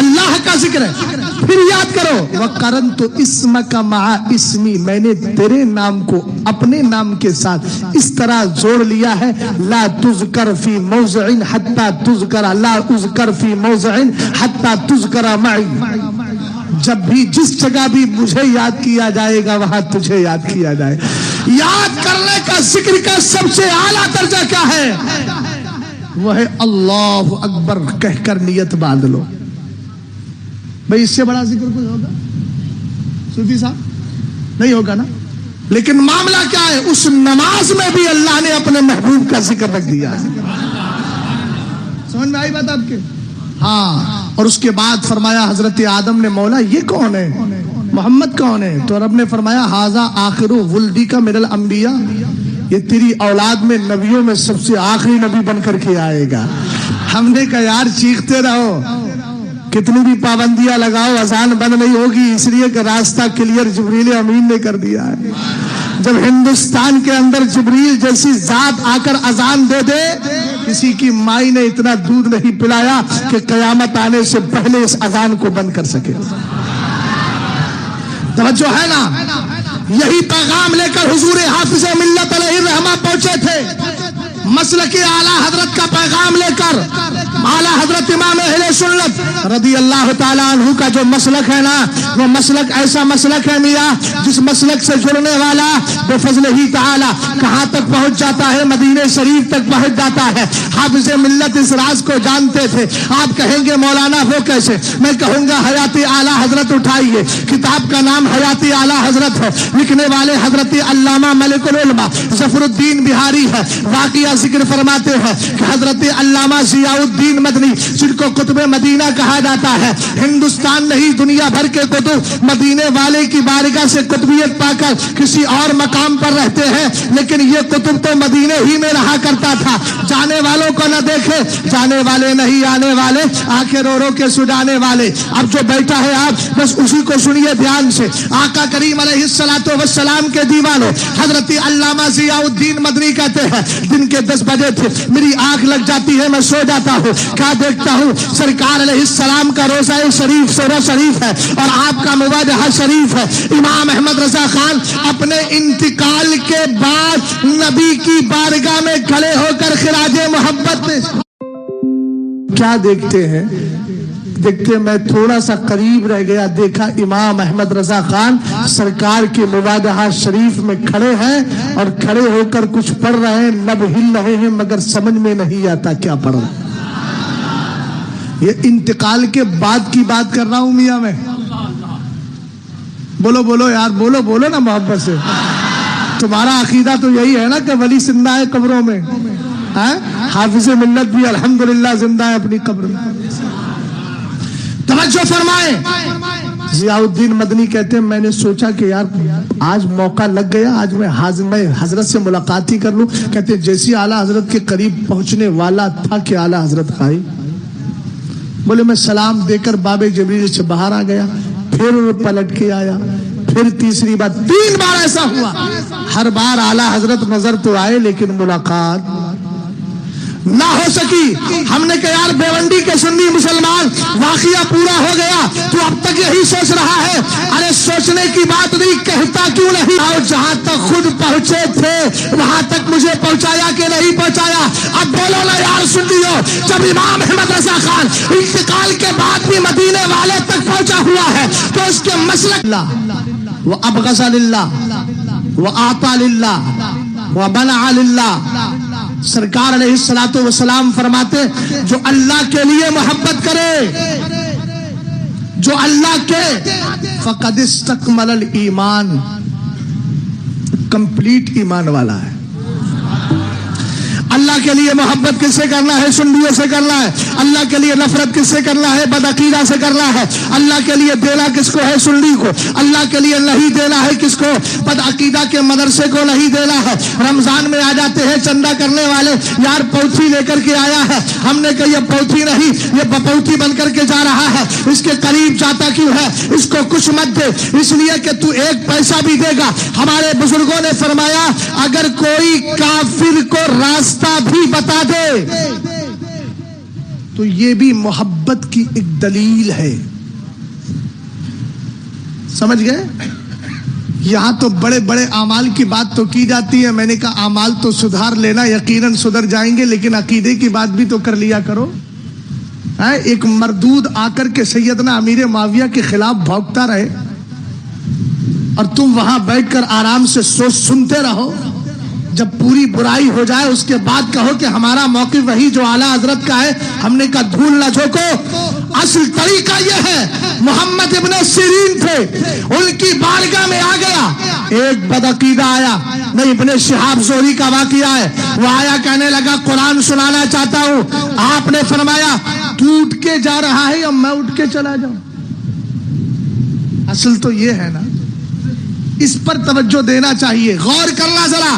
اللہ کا ذکر ہے۔ پھر یاد کرو وَقَرَنْتُ اسْمَكَ مَعَ اسْمِي، میں نے تیرے نام کو اپنے نام کے ساتھ اس طرح جوڑ لیا ہے، لا تذکر فی موضع حتی تذکر، لا اذکر فی موضع حتی تذکر معی، جب بھی جس جگہ بھی مجھے یاد کیا جائے گا وہاں تجھے یاد کیا جائے۔ یاد کرنے کا ذکر کا سب سے اعلیٰ درجہ کیا ہے؟ وہ ہے اللہ اکبر کہہ کر نیت باندھ لو۔ بھئی اس سے بڑا ذکر کوئی ہوگا صوفی صاحب؟ نہیں ہوگا نا۔ لیکن معاملہ کیا ہے؟ اس نماز میں بھی اللہ نے اپنے محبوب کا ذکر رکھ دیا۔ سمجھ میں آئی بات آپ کے؟ ہاں، اور اس کے بعد فرمایا حضرت آدم نے مولا یہ کون ہے؟ محمد کون ہے؟ تو رب نے فرمایا ھذا آخر ولدک من الانبیاء، یہ تیری اولاد میں نبیوں میں سب سے آخری نبی بن کر کے آئے گا۔ ہم نے کہا یار چیختے رہو، کتنی بھی پابندیاں لگاؤ اذان بند نہیں ہوگی، اس لیے کہ راستہ کلیئر جبریل امین نے کر دیا ہے۔ جب ہندوستان کے اندر جبریل جیسی ذات آ کر اذان دے دے، کسی کی مائی نے اتنا دودھ نہیں پلایا کہ قیامت آنے سے پہلے اس اذان کو بند کر سکے۔ توجہ ہے نا؟ یہی پیغام لے کر حضور حافظ ملت علیہ الرحمہ پہنچے تھے، مسلک اعلیٰ حضرت کا پیغام لے کر۔ اعلیٰ حضرت امام اہل سنت رضی اللہ تعالیٰ عنہ کا جو مسلک ہے نا، وہ مسلک ایسا مسلک ہے میاں، جس مسلک سے جڑنے والا بفضل ہی تعالیٰ کہاں تک پہنچ جاتا ہے؟ مدینہ شریف تک پہنچ جاتا ہے۔ حافظ ملت اس راز کو جانتے تھے۔ آپ کہیں گے مولانا وہ کیسے؟ میں کہوں گا حیات اعلیٰ حضرت اٹھائیے، کتاب کا نام حیات اعلیٰ حضرت ہے، لکھنے والے حضرت علامہ ملک العلماء ظفر الدین بہاری ہے۔ واقعہ ذکر فرماتے ہیں کہ حضرت علامہ ضیاء الدین مدنی، جن کو قطب مدینہ کہا جاتا ہے، ہندوستان نہیں دنیا بھر کے کتب مدینے والے کی بارگاہ سے قطبیت پا کر کسی اور مقام پر رہتے ہیں، لیکن یہ کتب تو مدینے ہی میں رہا کرتا تھا۔ جانے والوں کو نہ دیکھے، جانے والے نہیں آنے والے، آنکھیں رو رو کے سجانے والے۔ اب جو بیٹھا ہے آپ بس اسی کو سنیے دھیان سے۔ آقا کریم علیہ الصلوۃ والسلام کے دیوانوں، حضرت علامہ ضیاء الدین مدنی کہتے ہیں دن کے 10 بجے تھے، میری آنکھ لگ جاتی ہے، میں سو جاتا ہوں، کیا دیکھتا ہوں؟ سرکار علیہ السلام کا روضہ شریف سورہ شریف ہے اور آپ کا مواجہہ شریف ہے۔ امام احمد رضا خان اپنے انتقال کے بعد نبی کی بارگاہ میں کھڑے ہو کر خراج محبت کیا دیکھتے ہیں؟ دیکھتے میں تھوڑا سا قریب رہ گیا، دیکھا امام احمد رضا خان سرکار کے مواجہہ شریف میں کھڑے ہیں اور کھڑے ہو کر کچھ پڑھ رہے ہیں، لب ہل رہے ہیں مگر سمجھ میں نہیں آتا کیا پڑھ رہے ہیں۔ یہ انتقال کے بعد کی بات کر رہا ہوں میاں میں۔ بولو بولو یار، بولو بولو نا محبت سے۔ تمہارا عقیدہ تو یہی ہے نا کہ ولی زندہ ہے قبروں میں، حافظ ملت بھی الحمدللہ زندہ ہے اپنی قبر میں۔ توجہ فرمائیں۔ ضیاء الدین مدنی کہتے ہیں میں نے سوچا کہ یار آج موقع لگ گیا، آج میں حضرت سے ملاقات ہی کر لوں۔ کہتے ہیں جیسی اعلیٰ حضرت کے قریب پہنچنے والا تھا کہ اعلیٰ حضرت کھائی، بولے میں سلام دے کر باب جبریل سے باہر آ گیا، پھر پلٹ کے آیا، پھر تیسری بار، 3 بار ایسا ہوا۔ ہر بار اعلیٰ حضرت نظر تو آئے لیکن ملاقات نہ ہو سکی۔ ہم نے کہا یار بیونڈی کے سنی مسلمان، واقعہ پورا ہو گیا، تو اب تک یہی سوچ رہا ہے؟ ارے سوچنے کی بات نہیں، کہتا کیوں نہیں؟ اور جہاں تک خود پہنچے تھے وہاں تک مجھے پہنچایا کہ نہیں پہنچایا؟ اب بولو نا یار سنیو، جب امام احمد رضا خان انتقال کے بعد بھی مدینے والے تک پہنچا ہوا ہے تو اس کے مسلک اللہ وہ ابغض للہ وہ آتا للہ وہ منع للہ۔ سرکار علیہ الصلوۃ والسلام فرماتے جو اللہ کے لیے محبت کرے، جو اللہ کے فقد استکمل الایمان، کمپلیٹ ایمان والا ہے۔ اللہ کے لیے محبت کس سے کرنا ہے؟ سنیوں سے کرنا ہے۔ اللہ کے لیے نفرت کس سے کرنا ہے؟ بدعقیدہ سے کرنا ہے۔ اللہ کے لیے دینا کس کو ہے؟ سنی کو۔ اللہ کے لیے نہیں دینا ہے کس کو؟ بدعقیدہ کے مدرسے کو نہیں دینا ہے۔ رمضان میں آ جاتے ہیں چندہ کرنے والے، یار پوتھی لے کر کے آیا ہے، ہم نے کہا یہ پوتھی نہیں، یہ بپوتھی بن کر کے جا رہا ہے، اس کے قریب جاتا کیوں ہے؟ اس کو کچھ مت دے، اس لیے کہ تو 1 پیسہ بھی دے گا۔ ہمارے بزرگوں نے فرمایا اگر کوئی کافر کو راستہ بھی بتا دے تو یہ بھی محبت کی ایک دلیل ہے۔ سمجھ گئے؟ یہاں تو بڑے بڑے اعمال کی بات تو کی جاتی ہے، میں نے کہا اعمال تو سدھار لینا، یقیناً سدھر جائیں گے، لیکن عقیدے کی بات بھی تو کر لیا کرو۔ ایک مردود آ کر کے سیدنا امیر معاویہ کے خلاف بھونکتا رہے اور تم وہاں بیٹھ کر آرام سے سوچ سنتے رہو، جب پوری برائی ہو جائے اس کے بعد کہو کہ ہمارا موقف وہی جو اعلیٰ حضرت کا ہے۔ ہم نے کہا دھول نہ جھونکو، اصل طریقہ یہ ہے، محمد ابن سیرین تھے، ان کی بارگاہ میں آ گیا ایک بدعقیدہ آیا، نہیں ابن شہاب زہری کا واقعہ ہے، وہ آیا کہنے لگا قرآن سنانا چاہتا ہوں۔ آپ نے فرمایا تو اٹھ کے جا رہا ہے یا میں اٹھ کے چلا جاؤں؟ اصل تو یہ ہے نا، اس پر توجہ دینا چاہیے، غور کرنا ذرا۔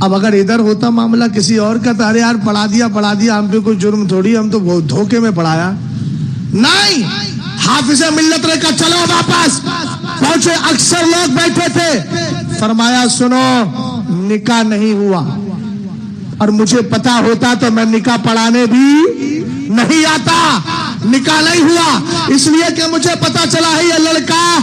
اب اگر ادھر ہوتا معاملہ کسی اور کا تو ارے یار پڑھا دیا, ہم پہ کوئی جرم تھوڑی, ہم تو بہت دھوکے میں پڑھایا. نہیں, حافظ ملت نے کہا چلو واپس. پہنچے, اکثر لوگ بیٹھے تھے, فرمایا سنو نکاح نہیں ہوا, اور مجھے پتا ہوتا تو میں نکاح پڑھانے بھی نہیں آتا. نکاح نہیں ہوا اس لیے کہ مجھے پتا چلا ہے یہ لڑکا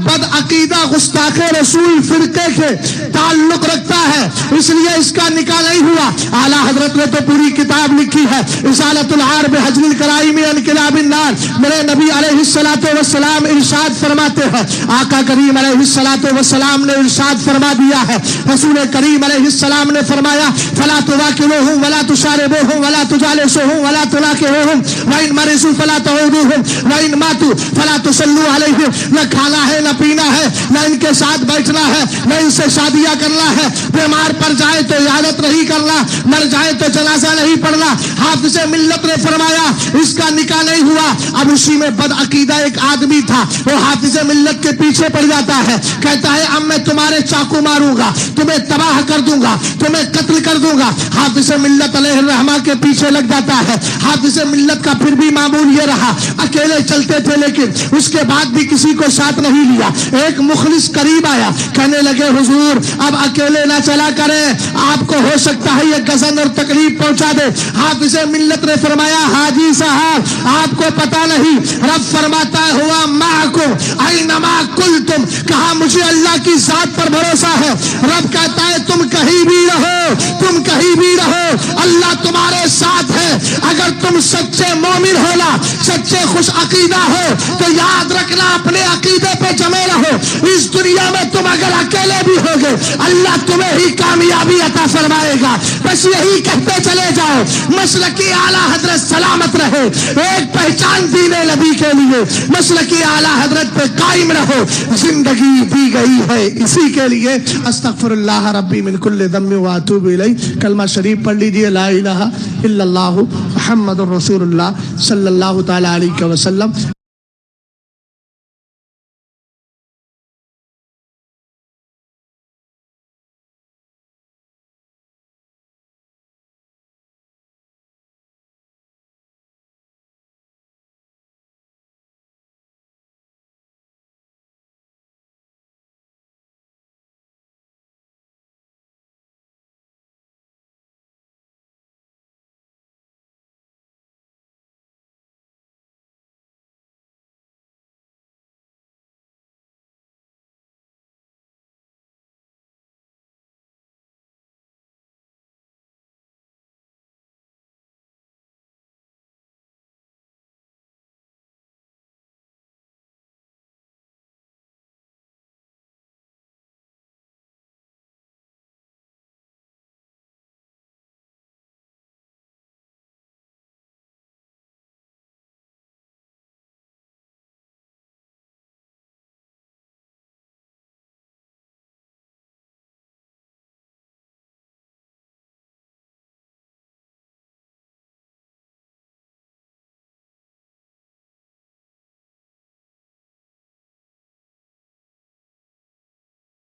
بد عقیدہ گستاخ رسول فرقے کے تعلق رکھتا ہے, اس لیے اس کا نکاح نہیں ہوا. اعلیٰ حضرت نے تو پوری کتاب لکھی ہے, اصالۃ العار بحجر الکرائم عن کلاب النار. میرے نبی علیہ الصلوۃ والسلام ارشاد فرماتے ہیں, آقا کریم علیہ الصلوۃ والسلام نے ارشاد فرما دیا ہے, رسول کریم علیہ السلام نے فرمایا فلا تواکلوہم ولا تشاربوہم ولا تجالسوہم ولا تلاقوہم وإن مرضوا فلا تعودوہم وإن ماتوا فلا تصلوا علیہم. نہ کھانا ہے نہ پینا ہے, نہ ان کے ساتھ بیٹھنا ہے, نہ ان سے شادیاں کرنا ہے. بیمار پڑ جائے تو عیادت نہیں کرنا, مر جائے تو جنازہ نہیں پڑھنا. حافظ ملت نے فرمایا اس کا نکاح نہیں ہوا. اب اسی میں بد عقیدہ ایک آدمی تھا, وہ حافظ ملت کے پیچھے پڑ جاتا ہے, کہتا ہے اب میں تمہارے چاقو ماروں گا, تمہیں تباہ کر دوں گا, تمہیں قتل کر دوں گا. حافظ ملت علیہ الرحمہ کے پیچھے لگ جاتا ہے. حافظ ملت کا پھر بھی معمول یہ رہا, اکیلے چلتے تھے لیکن اس کے بعد بھی کسی کو ساتھ نہیں لیا. ایک مخلص قریب آیا, کہنے لگے حضور اب اکیلے نہ چلا کریں, آپ کو ہو سکتا ہے یہ غزن اور تکلیف پہنچا دے. حافظ ملت نے فرمایا حاجی صاحب آپ کو پتا نہیں, رب فرماتا ہوا معکم اینما کنتم, کہا مجھے اللہ کی ذات پر بھروسہ ہے. رب کہتا ہے تم کہیں بھی رہو, تم کہیں بھی رہو, اللہ تمہارے ساتھ ہے. اگر تم سچے مومن ہونا, سچے خوش عقیدہ ہو تو یاد رکھنا اپنے عقیدے پہ جمے رہو. اس دنیا میں تم اگر اکیلے بھی ہوگے اللہ تمہیں ہی کامیابی عطا فرمائے گا. بس یہی کہتے چلے جاؤ, مسلکی اعلیٰ حضرت سلامت رہے, ایک پہچان دین نبی کے لیے مسلکی اعلیٰ حضرت پہ قائم رہو. زندگی دی گئی ہے اسی کے لیے. استغفر اللہ ربی من کل ذنب واتوب الیہ. کلمہ شریف پڑھ لیجیے, لا الہ الا اللہ محمد الرسول اللہ صلی اللہ تعالی علیہ وسلم.